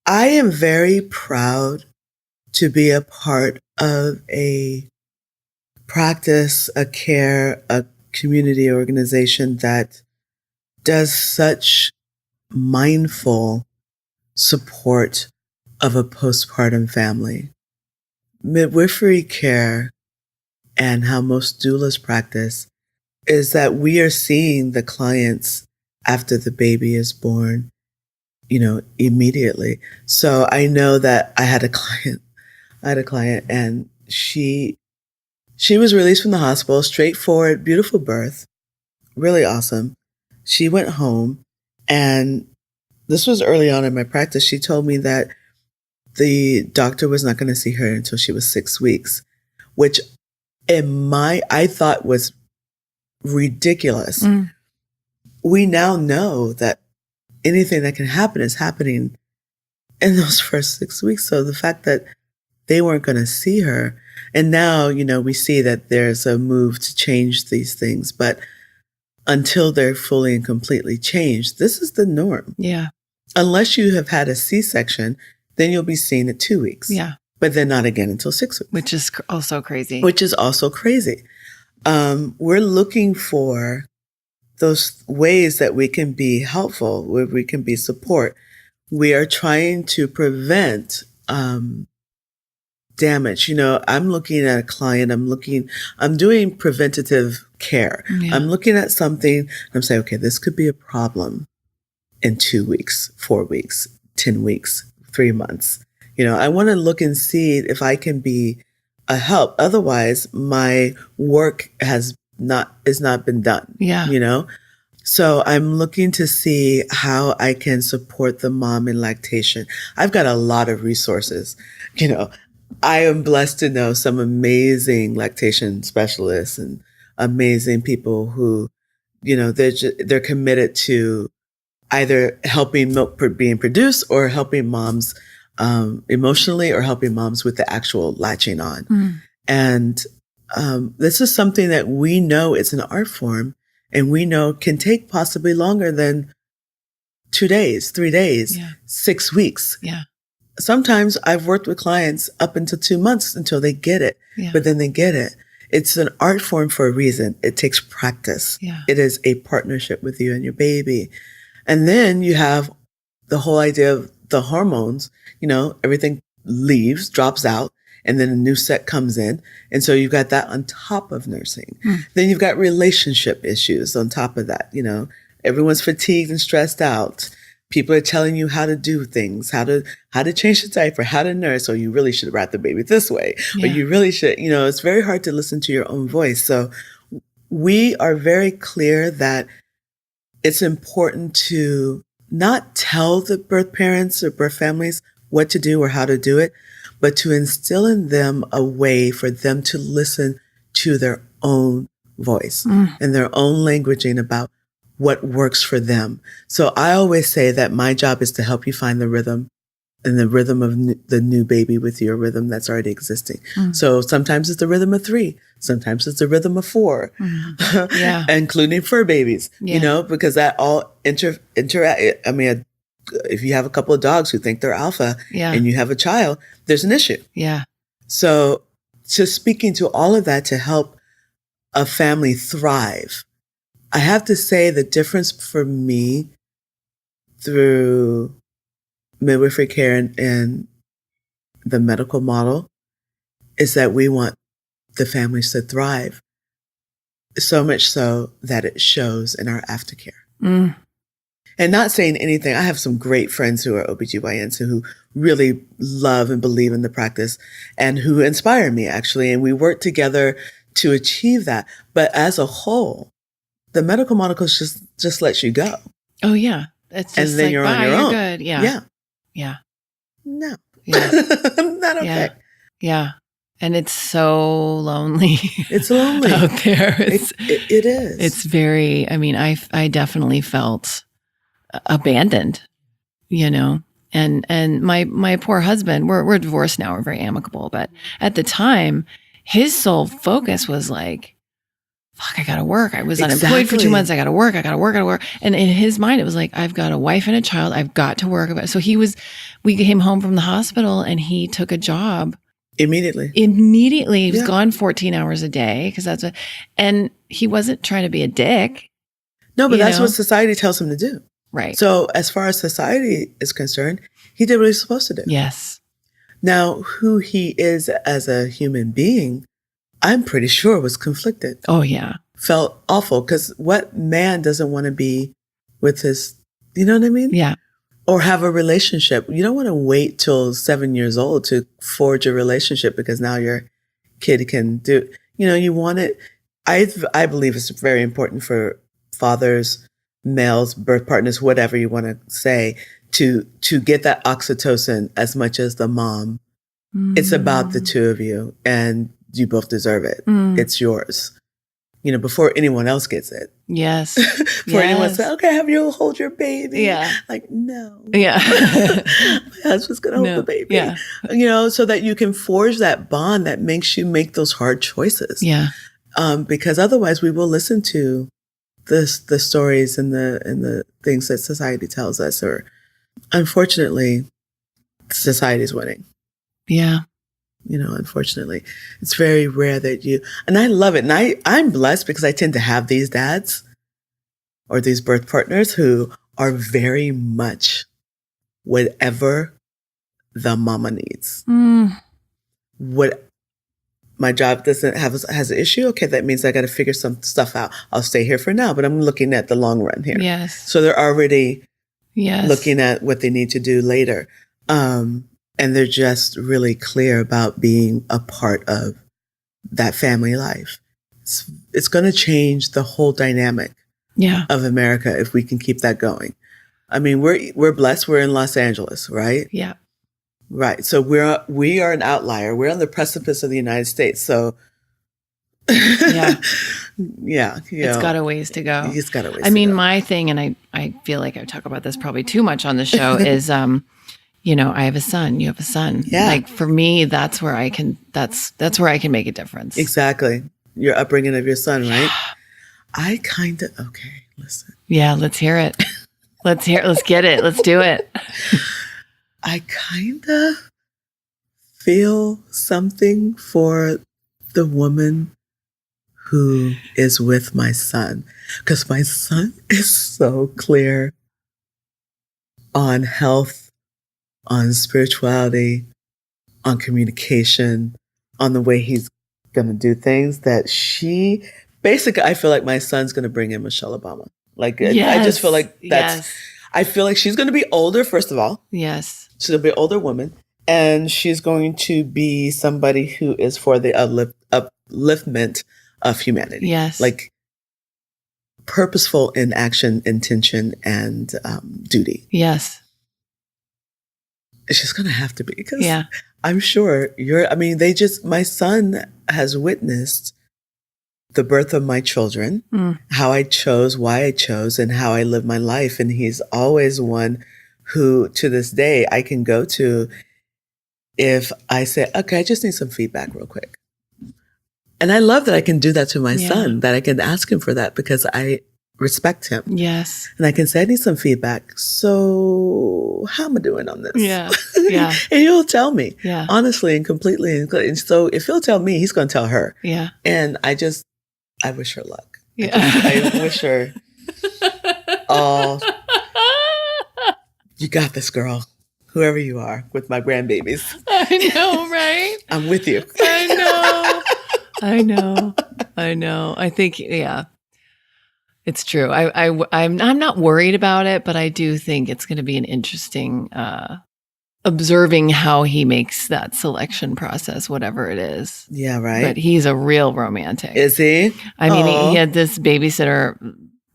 [SPEAKER 1] am very proud to be a part of a practice, a care, a community organization that does such mindful support of a postpartum family. Midwifery care and how most doulas practice is that we are seeing the clients after the baby is born, immediately. So I know that I had a client and she was released from the hospital, straightforward, beautiful birth, really awesome. She went home, and this was early on in my practice. She told me that the doctor was not going to see her until she was 6 weeks, which I thought was ridiculous. We now know that anything that can happen is happening in those first 6 weeks. So the fact that they weren't going to see her, and now, we see that there's a move to change these things, but until they're fully and completely changed, this is the norm.
[SPEAKER 3] Yeah.
[SPEAKER 1] Unless you have had a C-section, then you'll be seen at 2 weeks.
[SPEAKER 3] Yeah.
[SPEAKER 1] But then not again until 6 weeks.
[SPEAKER 3] Which is also crazy.
[SPEAKER 1] We're looking for those ways that we can be helpful, where we can be support. We are trying to prevent damage. I'm looking at a client, I'm doing preventative care.
[SPEAKER 3] Yeah.
[SPEAKER 1] I'm looking at something, I'm saying, okay, this could be a problem in 2 weeks, 4 weeks, 10 weeks, 3 months. I want to look and see if I can be a help. Otherwise, my work is not been done.
[SPEAKER 3] Yeah.
[SPEAKER 1] So I'm looking to see how I can support the mom in lactation. I've got a lot of resources. I am blessed to know some amazing lactation specialists and amazing people who, they're committed to either helping milk being produced or helping moms emotionally, or helping moms with the actual latching on. And this is something that we know is an art form, and we know can take possibly longer than 2 days, 3 days, 6 weeks.
[SPEAKER 3] Yeah.
[SPEAKER 1] Sometimes I've worked with clients up until 2 months until they get it, but then they get it. It's an art form for a reason. It takes practice.
[SPEAKER 3] Yeah.
[SPEAKER 1] It is a partnership with you and your baby. And then you have the whole idea of the hormones, everything drops out, and then a new set comes in. And so you've got that on top of nursing. Then you've got relationship issues on top of that. Everyone's fatigued and stressed out. People are telling you how to do things, how to change the diaper, how to nurse, or you really should wrap the baby this way, or you really should, it's very hard to listen to your own voice. So we are very clear that it's important to not tell the birth parents or birth families what to do or how to do it, but to instill in them a way for them to listen to their own voice and their own languaging about what works for them. So I always say that my job is to help you find the rhythm, and the rhythm of the new baby with your rhythm that's already existing. So sometimes it's the rhythm of 3, sometimes it's the rhythm of 4, including fur babies, because that all interact. I mean, if you have a couple of dogs who think they're alpha and you have a child, there's an issue.
[SPEAKER 3] Yeah.
[SPEAKER 1] So just speaking to all of that to help a family thrive. I have to say the difference for me through midwifery care and the medical model is that we want the families to thrive, so much so that it shows in our aftercare. And not saying anything, I have some great friends who are OBGYNs who really love and believe in the practice and who inspire me, actually. And we work together to achieve that. But as a whole, the medical model just lets you go.
[SPEAKER 3] Oh, yeah. It's just
[SPEAKER 1] and then you're on your own.
[SPEAKER 3] Good. Yeah.
[SPEAKER 1] No.
[SPEAKER 3] Yeah.
[SPEAKER 1] Not okay.
[SPEAKER 3] Yeah. And it's so lonely.
[SPEAKER 1] It's lonely
[SPEAKER 3] out there.
[SPEAKER 1] It is.
[SPEAKER 3] It's very, I definitely felt abandoned, and my poor husband, we're divorced now. We're very amicable. But at the time, his sole focus was like, fuck, I got to work. I was unemployed for 2 months. I got to work. And in his mind, it was like, I've got a wife and a child. I've got to work. So we came home from the hospital and he took a job.
[SPEAKER 1] Immediately.
[SPEAKER 3] He was gone 14 hours a day and he wasn't trying to be a dick.
[SPEAKER 1] No, but
[SPEAKER 3] You
[SPEAKER 1] that's
[SPEAKER 3] know?
[SPEAKER 1] what society tells him to do.
[SPEAKER 3] Right.
[SPEAKER 1] So as far as society is concerned, he did what he's supposed to do.
[SPEAKER 3] Yes.
[SPEAKER 1] Now, who he is as a human being, I'm pretty sure was conflicted.
[SPEAKER 3] Oh, yeah.
[SPEAKER 1] Felt awful, because what man doesn't want to be with his, you know what I mean?
[SPEAKER 3] Yeah.
[SPEAKER 1] Or have a relationship. You don't want to wait till 7 years old to forge a relationship because now your kid can do, you want it. I believe it's very important for fathers, males, birth partners, whatever you want to say, to get that oxytocin as much as the mom. It's about the two of you, and you both deserve it. It's yours. Before anyone else gets it.
[SPEAKER 3] Yes.
[SPEAKER 1] Before anyone says, okay, have you hold your baby.
[SPEAKER 3] Yeah.
[SPEAKER 1] Like, no.
[SPEAKER 3] Yeah.
[SPEAKER 1] My husband's going to hold the baby.
[SPEAKER 3] Yeah.
[SPEAKER 1] So that you can forge that bond that makes you make those hard choices.
[SPEAKER 3] Yeah.
[SPEAKER 1] Because otherwise we will listen to the stories and the things that society tells us, or unfortunately, society's winning.
[SPEAKER 3] Yeah.
[SPEAKER 1] Unfortunately, it's very rare that and I love it. And I'm blessed because I tend to have these dads or these birth partners who are very much whatever the mama needs. What my job has an issue. Okay. That means I got to figure some stuff out. I'll stay here for now, but I'm looking at the long run here.
[SPEAKER 3] Yes.
[SPEAKER 1] So they're already looking at what they need to do later. And they're just really clear about being a part of that family life. It's going to change the whole dynamic of America if we can keep that going. I mean, we're blessed. We're in Los Angeles, right?
[SPEAKER 3] Yeah.
[SPEAKER 1] Right. So we are an outlier. We're on the precipice of the United States. So
[SPEAKER 3] Yeah.
[SPEAKER 1] It's
[SPEAKER 3] got a ways to go.
[SPEAKER 1] It's got a ways
[SPEAKER 3] I mean,
[SPEAKER 1] to go.
[SPEAKER 3] my thing, and I feel like I talk about this probably too much on the show, is I have a son, you have a son.
[SPEAKER 1] Yeah.
[SPEAKER 3] Like for me, that's where I can make a difference.
[SPEAKER 1] Exactly. Your upbringing of your son, right? Listen.
[SPEAKER 3] Yeah, let's hear it. Let's get it. Let's do it.
[SPEAKER 1] I kind of feel something for the woman who is with my son, because my son is so clear on health, on spirituality, on communication, on the way he's going to do things, that I feel like my son's going to bring in Michelle Obama. Like,
[SPEAKER 3] yes.
[SPEAKER 1] I just feel like I feel like she's going to be older, first of all.
[SPEAKER 3] Yes.
[SPEAKER 1] She's going to be an older woman, and she's going to be somebody who is for the upliftment of humanity.
[SPEAKER 3] Yes.
[SPEAKER 1] Like purposeful in action, intention, and duty.
[SPEAKER 3] Yes.
[SPEAKER 1] It's just going to have to be, because I'm sure my son has witnessed the birth of my children, how I chose, why I chose, and how I live my life. And he's always one who, to this day, I can go to if I say, okay, I just need some feedback real quick. And I love that I can do that to my son, that I can ask him for that, because I respect him.
[SPEAKER 3] Yes.
[SPEAKER 1] And I can say, I need some feedback. So how am I doing on this?
[SPEAKER 3] Yeah. Yeah.
[SPEAKER 1] And he'll tell me,
[SPEAKER 3] honestly
[SPEAKER 1] and completely. And so if he'll tell me, he's going to tell her.
[SPEAKER 3] Yeah.
[SPEAKER 1] And I wish her luck.
[SPEAKER 3] Yeah.
[SPEAKER 1] I wish her all, you got this, girl. Whoever you are with my grandbabies.
[SPEAKER 3] I know, right?
[SPEAKER 1] I'm with you.
[SPEAKER 3] I know. I think, it's true. I'm not worried about it, but I do think it's going to be an interesting observing how he makes that selection process, whatever it is.
[SPEAKER 1] Yeah, right.
[SPEAKER 3] But he's a real romantic.
[SPEAKER 1] Is he?
[SPEAKER 3] I mean, he had this babysitter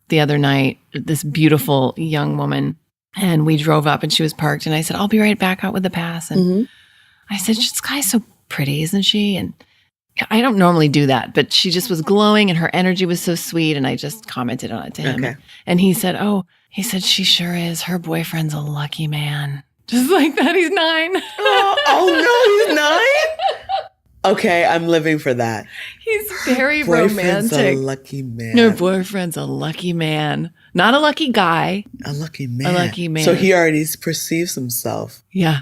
[SPEAKER 3] the other night, this beautiful young woman, and we drove up and she was parked, and I said, I'll be right back out with the pass. And I said, this guy's so pretty, isn't she? And I don't normally do that, but she just was glowing and her energy was so sweet. And I just commented on it to him. Okay. And he said, she sure is. Her boyfriend's a lucky man. Just like that. He's 9.
[SPEAKER 1] No, he's 9? Okay, I'm living for that.
[SPEAKER 3] He's very
[SPEAKER 1] boyfriend's
[SPEAKER 3] romantic.
[SPEAKER 1] A lucky man.
[SPEAKER 3] Her boyfriend's a lucky man. Not a lucky guy.
[SPEAKER 1] A lucky man.
[SPEAKER 3] A lucky man.
[SPEAKER 1] So he already perceives himself.
[SPEAKER 3] Yeah.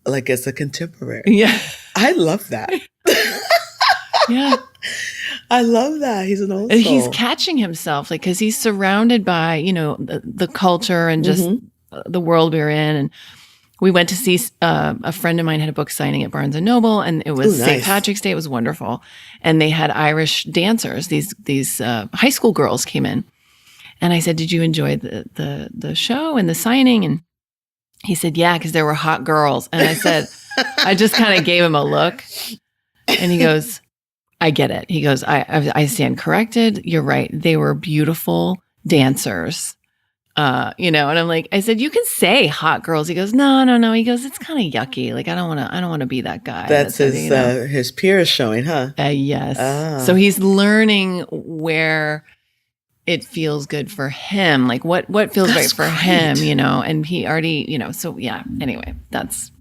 [SPEAKER 1] Like as a contemporary.
[SPEAKER 3] Yeah.
[SPEAKER 1] I love that.
[SPEAKER 3] Yeah.
[SPEAKER 1] I love that. He's an old
[SPEAKER 3] And
[SPEAKER 1] soul.
[SPEAKER 3] he's catching himself, like, because he's surrounded by, the culture and just the world we're in. And we went to see a friend of mine had a book signing at Barnes and Noble, and it was St. Patrick's Day. It was wonderful, and they had Irish dancers. These high school girls came in, and I said, "Did you enjoy the show and the signing?" And he said, "Yeah, because there were hot girls." And I said, I just kind of gave him a look, and he goes, "I get it." He goes, I stand corrected. You're right. They were beautiful dancers. And I'm like, I said, "You can say hot girls." He goes, No. He goes, "It's kind of yucky. Like, I don't want to be that guy."
[SPEAKER 1] That's his peers showing, huh?
[SPEAKER 3] Yes.
[SPEAKER 1] Ah.
[SPEAKER 3] So he's learning where it feels good for him. Like what feels right for him, and he already, so yeah. Anyway, that's,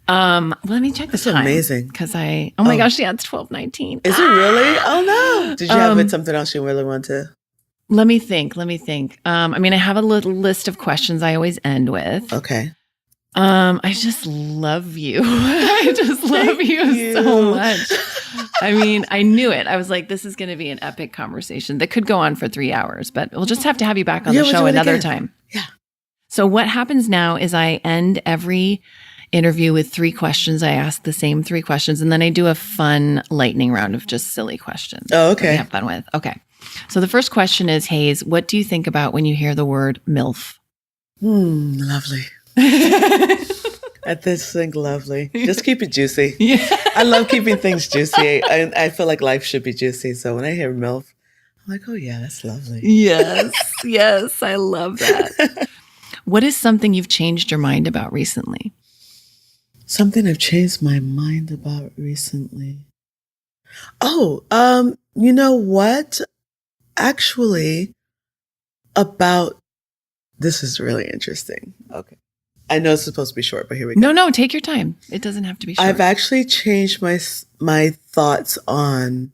[SPEAKER 3] let me check the time.
[SPEAKER 1] Amazing.
[SPEAKER 3] Cause oh my gosh, yeah, it's 12:19.
[SPEAKER 1] Is it really? Oh no. Did you have something else you really want to?
[SPEAKER 3] Let me think. I have a little list of questions I always end with.
[SPEAKER 1] Okay.
[SPEAKER 3] I just love you. I just love you so much. I knew it. I was like, this is going to be an epic conversation that could go on for 3 hours, but we'll just have to have you back on the show another time.
[SPEAKER 1] Yeah.
[SPEAKER 3] So what happens now is I end every interview with 3 questions. I ask the same 3 questions, and then I do a fun lightning round of just silly questions.
[SPEAKER 1] Oh, okay.
[SPEAKER 3] That we have fun with. Okay. So the first question is, Haize, what do you think about when you hear the word MILF?
[SPEAKER 1] Lovely. I just think lovely. Just keep it juicy.
[SPEAKER 3] Yeah.
[SPEAKER 1] I love keeping things juicy. I feel like life should be juicy. So when I hear MILF, I'm like, oh yeah, that's lovely.
[SPEAKER 3] Yes, I love that. What is something you've changed your mind about recently?
[SPEAKER 1] Something I've changed my mind about recently. Oh, you know what? Actually, this is really interesting. Okay. I know it's supposed to be short, but here we go.
[SPEAKER 3] No, take your time. It doesn't have to be short.
[SPEAKER 1] I've actually changed my thoughts on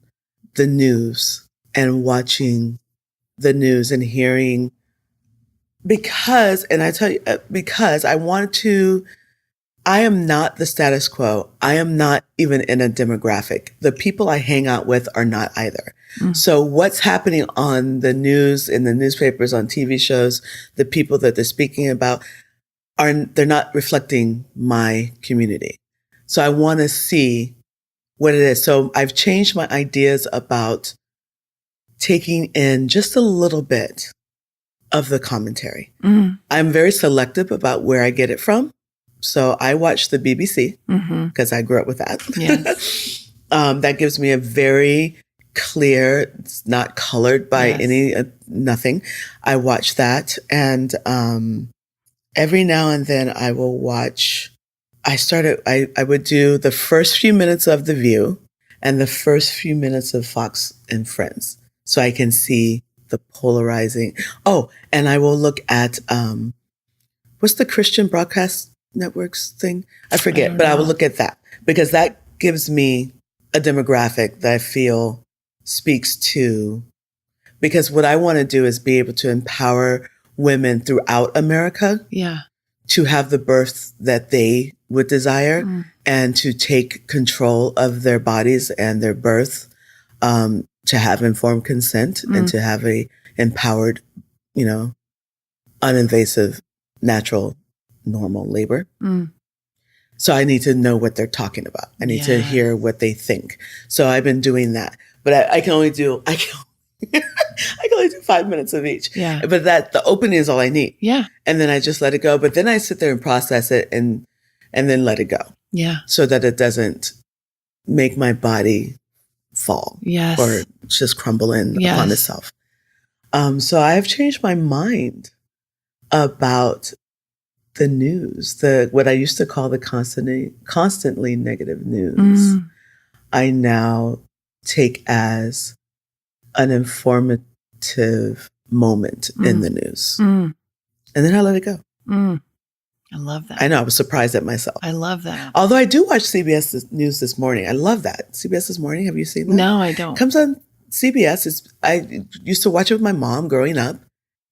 [SPEAKER 1] the news and watching the news and hearing because I am not the status quo. I am not even in a demographic. The people I hang out with are not either. So what's happening on the news, in the newspapers, on TV shows, the people that they're speaking about, they're not reflecting my community. So I want to see what it is. So I've changed my ideas about taking in just a little bit of the commentary. I'm very selective about where I get it from. So I watch the BBC because I grew up with that.
[SPEAKER 3] Yes.
[SPEAKER 1] That gives me a very clear, it's not colored by any, nothing. I watch that. And every now and then I will watch, I would do the first few minutes of The View and the first few minutes of Fox and Friends. So I can see the polarizing. Oh, and I will look at, what's the Christian broadcast networks thing? I forget, but I will look at that because that gives me a demographic that I feel speaks to, because what I want to do is be able to empower women throughout America to have the birth that they would desire and to take control of their bodies and their birth, to have informed consent and to have a empowered, uninvasive, natural, normal labor. So I need to know what they're talking about. I need to hear what they think. So I've been doing that, but I can only do 5 minutes of each.
[SPEAKER 3] Yeah.
[SPEAKER 1] But the opening is all I need.
[SPEAKER 3] Yeah.
[SPEAKER 1] And then I just let it go. But then I sit there and process it and then let it go.
[SPEAKER 3] Yeah.
[SPEAKER 1] So that it doesn't make my body fall.
[SPEAKER 3] Yes.
[SPEAKER 1] Or just crumble in upon itself. So I've changed my mind about the news, what I used to call the constantly negative news. I now take as an informative moment in the news. And then I let it go.
[SPEAKER 3] I love that.
[SPEAKER 1] I know, I was surprised at myself.
[SPEAKER 3] I love that.
[SPEAKER 1] Although I do watch CBS News This Morning. I love that. CBS This Morning, have you seen that?
[SPEAKER 3] No, I don't.
[SPEAKER 1] Comes on CBS. I used to watch it with my mom growing up.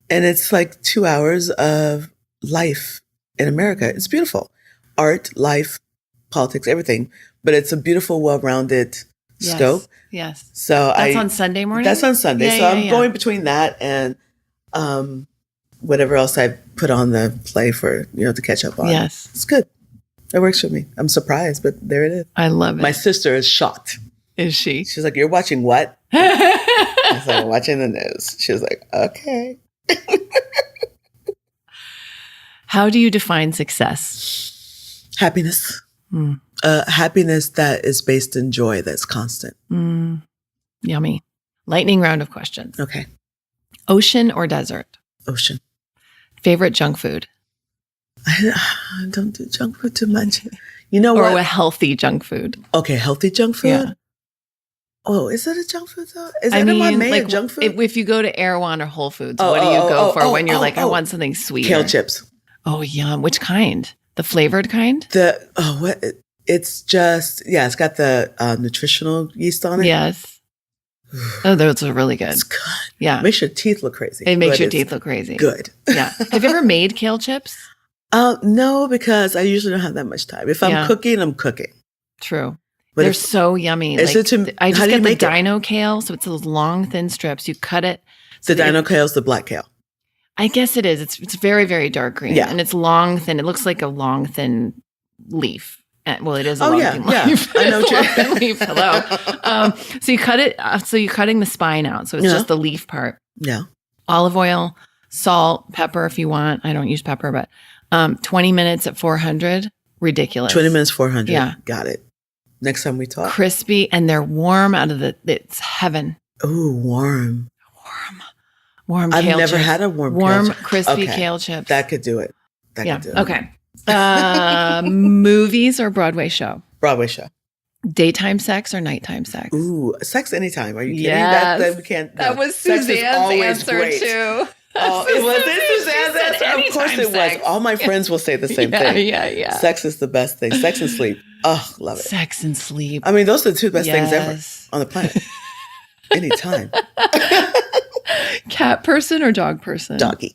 [SPEAKER 1] And it's like 2 hours of life in America. It's beautiful. Art, life, politics, everything. But it's a beautiful, well-rounded scope.
[SPEAKER 3] Yes.
[SPEAKER 1] So
[SPEAKER 3] That's on Sunday morning?
[SPEAKER 1] That's on Sunday. So I'm going between that and whatever else I put on the play for, to catch up on.
[SPEAKER 3] Yes.
[SPEAKER 1] It's good. It works for me. I'm surprised, but there it is.
[SPEAKER 3] I love it.
[SPEAKER 1] My sister is shocked.
[SPEAKER 3] Is she?
[SPEAKER 1] She's like, "You're watching what?" I was like, "Watching the news." She was like, "Okay."
[SPEAKER 3] How do you define success?
[SPEAKER 1] Happiness. Happiness that is based in joy that's constant.
[SPEAKER 3] Yummy. Lightning round of questions.
[SPEAKER 1] Okay.
[SPEAKER 3] Ocean or desert?
[SPEAKER 1] Ocean.
[SPEAKER 3] Favorite junk food?
[SPEAKER 1] I don't do junk food too much. You know what?
[SPEAKER 3] Or a healthy junk food.
[SPEAKER 1] Okay, healthy junk food?
[SPEAKER 3] Yeah.
[SPEAKER 1] Oh, is that a junk food though? Is edamame a junk food?
[SPEAKER 3] If you go to Erewhon or Whole Foods, what do you go for when you're I want something sweet?
[SPEAKER 1] Kale chips.
[SPEAKER 3] Oh, yum. Which kind? The flavored kind?
[SPEAKER 1] It's just, it's got the nutritional yeast on it.
[SPEAKER 3] Yes. Oh, those are really good.
[SPEAKER 1] It's good.
[SPEAKER 3] Yeah.
[SPEAKER 1] Makes your teeth look crazy.
[SPEAKER 3] It makes your teeth look crazy.
[SPEAKER 1] Good.
[SPEAKER 3] Yeah. Have you ever made kale chips?
[SPEAKER 1] No, because I usually don't have that much time. If I'm cooking, I'm cooking.
[SPEAKER 3] True. But they're so yummy. I just get the dino kale. So it's those long, thin strips. You cut it.
[SPEAKER 1] The dino kale is the black kale.
[SPEAKER 3] I guess it is. It's very, very dark green. Yeah. And it's long, thin. It looks like a long, thin leaf. Well, it is a long, thin leaf.
[SPEAKER 1] I know what you're
[SPEAKER 3] leaf. Hello. So you cut it. So you're cutting the spine out. So it's just the leaf part.
[SPEAKER 1] Yeah.
[SPEAKER 3] Olive oil, salt, pepper if you want. I don't use pepper, but 20 minutes at 400. Ridiculous.
[SPEAKER 1] 20 minutes, 400.
[SPEAKER 3] Yeah.
[SPEAKER 1] Got it. Next time we talk.
[SPEAKER 3] Crispy, and they're warm out of it's heaven.
[SPEAKER 1] Ooh, warm.
[SPEAKER 3] Warm
[SPEAKER 1] I've
[SPEAKER 3] kale
[SPEAKER 1] never
[SPEAKER 3] chips.
[SPEAKER 1] had a warm
[SPEAKER 3] crispy kale chips.
[SPEAKER 1] That could do it.
[SPEAKER 3] Okay. Movies or Broadway show?
[SPEAKER 1] Broadway show.
[SPEAKER 3] Daytime sex or nighttime sex?
[SPEAKER 1] Ooh, sex anytime. Are you kidding?
[SPEAKER 3] Yes.
[SPEAKER 1] That we can't. No.
[SPEAKER 3] That was Suzanne's answer
[SPEAKER 1] great.
[SPEAKER 3] too.
[SPEAKER 1] Oh, it was Suzanne's answer. Of course it was. All my friends will say the same thing.
[SPEAKER 3] Yeah.
[SPEAKER 1] Sex is the best thing. Sex and sleep. Oh, love it.
[SPEAKER 3] Sex and sleep.
[SPEAKER 1] I mean, those are the two best things ever on the planet. Anytime.
[SPEAKER 3] Cat person or dog person?
[SPEAKER 1] Doggy.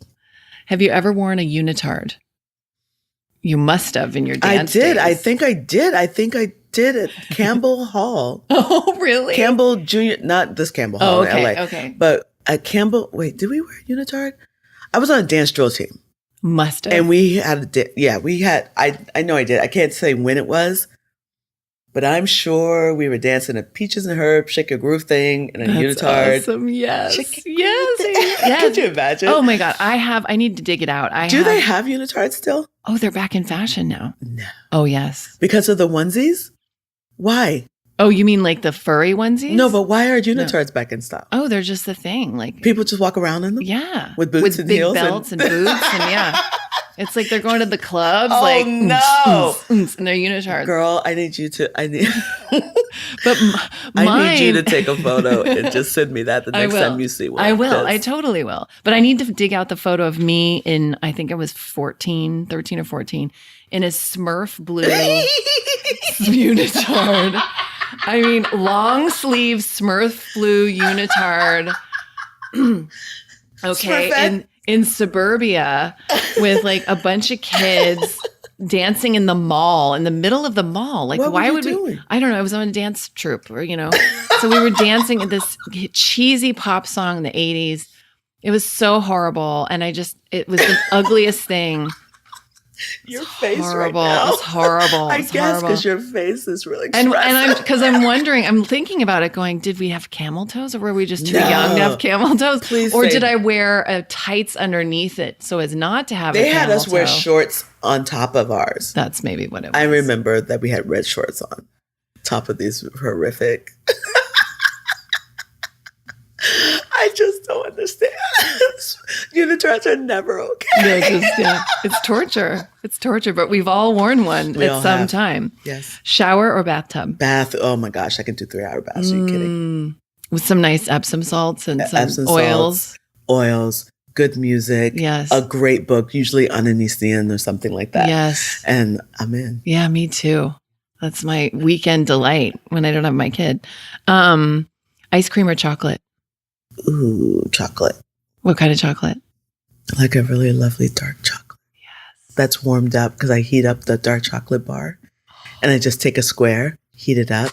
[SPEAKER 3] Have you ever worn a unitard? You must have in your dance days.
[SPEAKER 1] I think I did at Campbell Hall.
[SPEAKER 3] Oh, really?
[SPEAKER 1] Campbell Junior, not this Campbell Hall in LA.
[SPEAKER 3] Okay.
[SPEAKER 1] But at Campbell, wait, did we wear a unitard? I was on a dance drill team.
[SPEAKER 3] Must have.
[SPEAKER 1] And we had I know I did. I can't say when it was, but I'm sure we were dancing a Peaches and Herb, Shake a Groove thing in a unitard.
[SPEAKER 3] Awesome. Yes.
[SPEAKER 1] Yes. Could you imagine?
[SPEAKER 3] Oh my God. I need to dig it out.
[SPEAKER 1] Do they have unitards still?
[SPEAKER 3] Oh, they're back in fashion now.
[SPEAKER 1] No.
[SPEAKER 3] Oh, yes.
[SPEAKER 1] Because of the onesies? Why?
[SPEAKER 3] Oh, you mean like the furry onesies?
[SPEAKER 1] No, but why are unitards back in style?
[SPEAKER 3] Oh, they're just the thing. Like
[SPEAKER 1] people just walk around in them?
[SPEAKER 3] Yeah.
[SPEAKER 1] With boots and
[SPEAKER 3] big
[SPEAKER 1] heels
[SPEAKER 3] belts and boots and It's like they're going to the clubs.
[SPEAKER 1] Oh, no.
[SPEAKER 3] And they're unitards.
[SPEAKER 1] Girl, I need you to
[SPEAKER 3] But
[SPEAKER 1] I need you to take a photo and just send me that the next time you see one.
[SPEAKER 3] I will. I totally will. But I need to dig out the photo of me in, I think I was 13 or 14, in a Smurf blue unitard. I mean, long sleeve Smurf blue unitard. Okay. In suburbia with like a bunch of kids dancing in the mall, in the middle of the mall. Like,
[SPEAKER 1] what
[SPEAKER 3] why
[SPEAKER 1] were
[SPEAKER 3] would
[SPEAKER 1] you
[SPEAKER 3] we?
[SPEAKER 1] doing?
[SPEAKER 3] I don't know. I was on a dance troupe, or, so we were dancing at this cheesy pop song in the 80s. It was so horrible. And it was the ugliest thing.
[SPEAKER 1] Your face
[SPEAKER 3] horrible.
[SPEAKER 1] Right now.
[SPEAKER 3] It's horrible.
[SPEAKER 1] I guess because your face is really
[SPEAKER 3] and
[SPEAKER 1] expressive.
[SPEAKER 3] I'm wondering, I'm thinking about it going, did we have camel toes or were we just too young to have camel toes?
[SPEAKER 1] Please
[SPEAKER 3] or did I wear a tights underneath it so as not to have a camel toe?
[SPEAKER 1] They had us wear shorts on top of ours.
[SPEAKER 3] That's maybe what it was.
[SPEAKER 1] I remember that we had red shorts on top of these horrific. I just don't understand. Unitards are never okay.
[SPEAKER 3] It's torture. It's torture, but we've all worn one at some time.
[SPEAKER 1] Yes.
[SPEAKER 3] Shower or bathtub?
[SPEAKER 1] Bath. Oh my gosh, I can do 3-hour baths. Are you kidding?
[SPEAKER 3] With some nice Epsom salts and some oils.
[SPEAKER 1] Oils, good music.
[SPEAKER 3] Yes.
[SPEAKER 1] A great book, usually Ananisian or something like that.
[SPEAKER 3] Yes.
[SPEAKER 1] And I'm in.
[SPEAKER 3] Yeah, me too. That's my weekend delight when I don't have my kid. Ice cream or chocolate?
[SPEAKER 1] Ooh, chocolate.
[SPEAKER 3] What kind of chocolate?
[SPEAKER 1] Like a really lovely dark chocolate.
[SPEAKER 3] Yes.
[SPEAKER 1] That's warmed up because I heat up the dark chocolate bar and I just take a square, heat it up.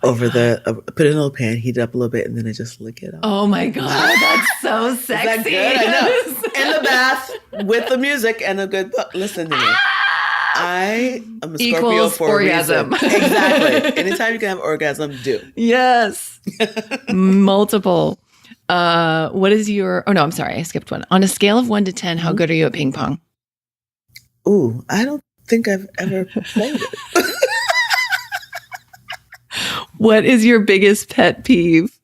[SPEAKER 1] over the, put it in a little pan, heat it up a little bit, and then I just lick it off.
[SPEAKER 3] Oh my God, that's so sexy.
[SPEAKER 1] Is that good? I know. In the bath with the music and a good book. Listen to me. I am a Scorpio
[SPEAKER 3] Equals
[SPEAKER 1] for
[SPEAKER 3] orgasm.
[SPEAKER 1] a reason. Exactly. Anytime you can have orgasm, do.
[SPEAKER 3] Yes. Multiple. What is your, oh no, I'm sorry. I skipped one. On a scale of 1 to 10, how good are you at ping pong?
[SPEAKER 1] Ooh, I don't think I've ever played it.
[SPEAKER 3] What is your biggest pet peeve?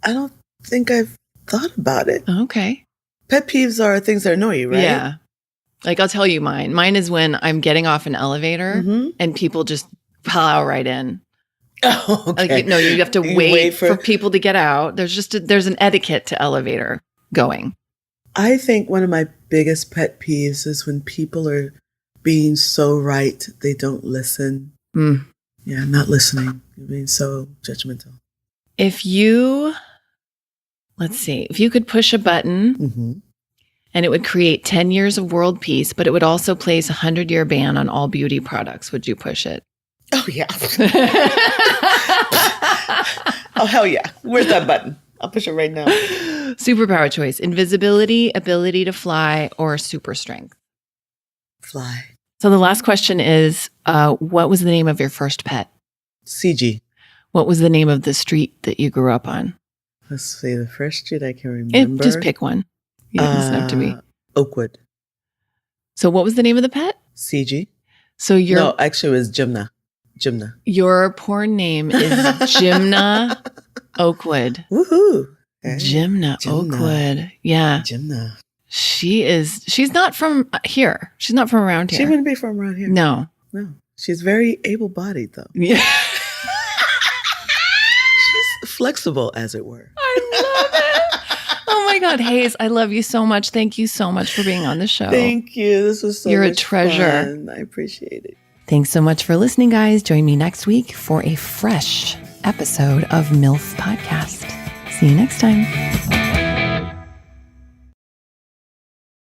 [SPEAKER 1] I don't think I've thought about it.
[SPEAKER 3] Okay.
[SPEAKER 1] Pet peeves are things that annoy you, right?
[SPEAKER 3] Yeah. Like I'll tell you mine. Mine is when I'm getting off an elevator and people just plow right in.
[SPEAKER 1] Oh, okay.
[SPEAKER 3] Like, you have to wait for people to get out. There's an etiquette to elevator going.
[SPEAKER 1] I think one of my biggest pet peeves is when people are being so right, they don't listen.
[SPEAKER 3] Mm.
[SPEAKER 1] Yeah, not listening. You're being so judgmental.
[SPEAKER 3] If you could push a button and it would create 10 years of world peace, but it would also place a 100-year ban on all beauty products, would you push it?
[SPEAKER 1] Oh, yeah. Oh, hell yeah. Where's that button? I'll push it right now.
[SPEAKER 3] Superpower choice: invisibility, ability to fly, or super strength.
[SPEAKER 1] Fly.
[SPEAKER 3] So the last question is, what was the name of your first pet?
[SPEAKER 1] CG.
[SPEAKER 3] What was the name of the street that you grew up on?
[SPEAKER 1] Let's see, the first street I can remember.
[SPEAKER 3] Just pick one. You don't have to be.
[SPEAKER 1] Oakwood.
[SPEAKER 3] So what was the name of the pet?
[SPEAKER 1] CG.
[SPEAKER 3] So
[SPEAKER 1] No, actually it was Gymna.
[SPEAKER 3] Your porn name is Gymna Oakwood.
[SPEAKER 1] Woohoo. Okay.
[SPEAKER 3] Gymna Oakwood. Yeah.
[SPEAKER 1] Gymna.
[SPEAKER 3] She's not from here. She's not from around here.
[SPEAKER 1] She wouldn't be from around here.
[SPEAKER 3] No.
[SPEAKER 1] She's very able-bodied though.
[SPEAKER 3] Yeah.
[SPEAKER 1] She's flexible, as it were.
[SPEAKER 3] I love it. Oh my God, Haize, I love you so much. Thank you so much for being on the show.
[SPEAKER 1] Thank you. This was so
[SPEAKER 3] You're a
[SPEAKER 1] much
[SPEAKER 3] treasure.
[SPEAKER 1] fun. I appreciate it.
[SPEAKER 3] Thanks so much for listening, guys. Join me next week for a fresh episode of MILF Podcast. See you next time.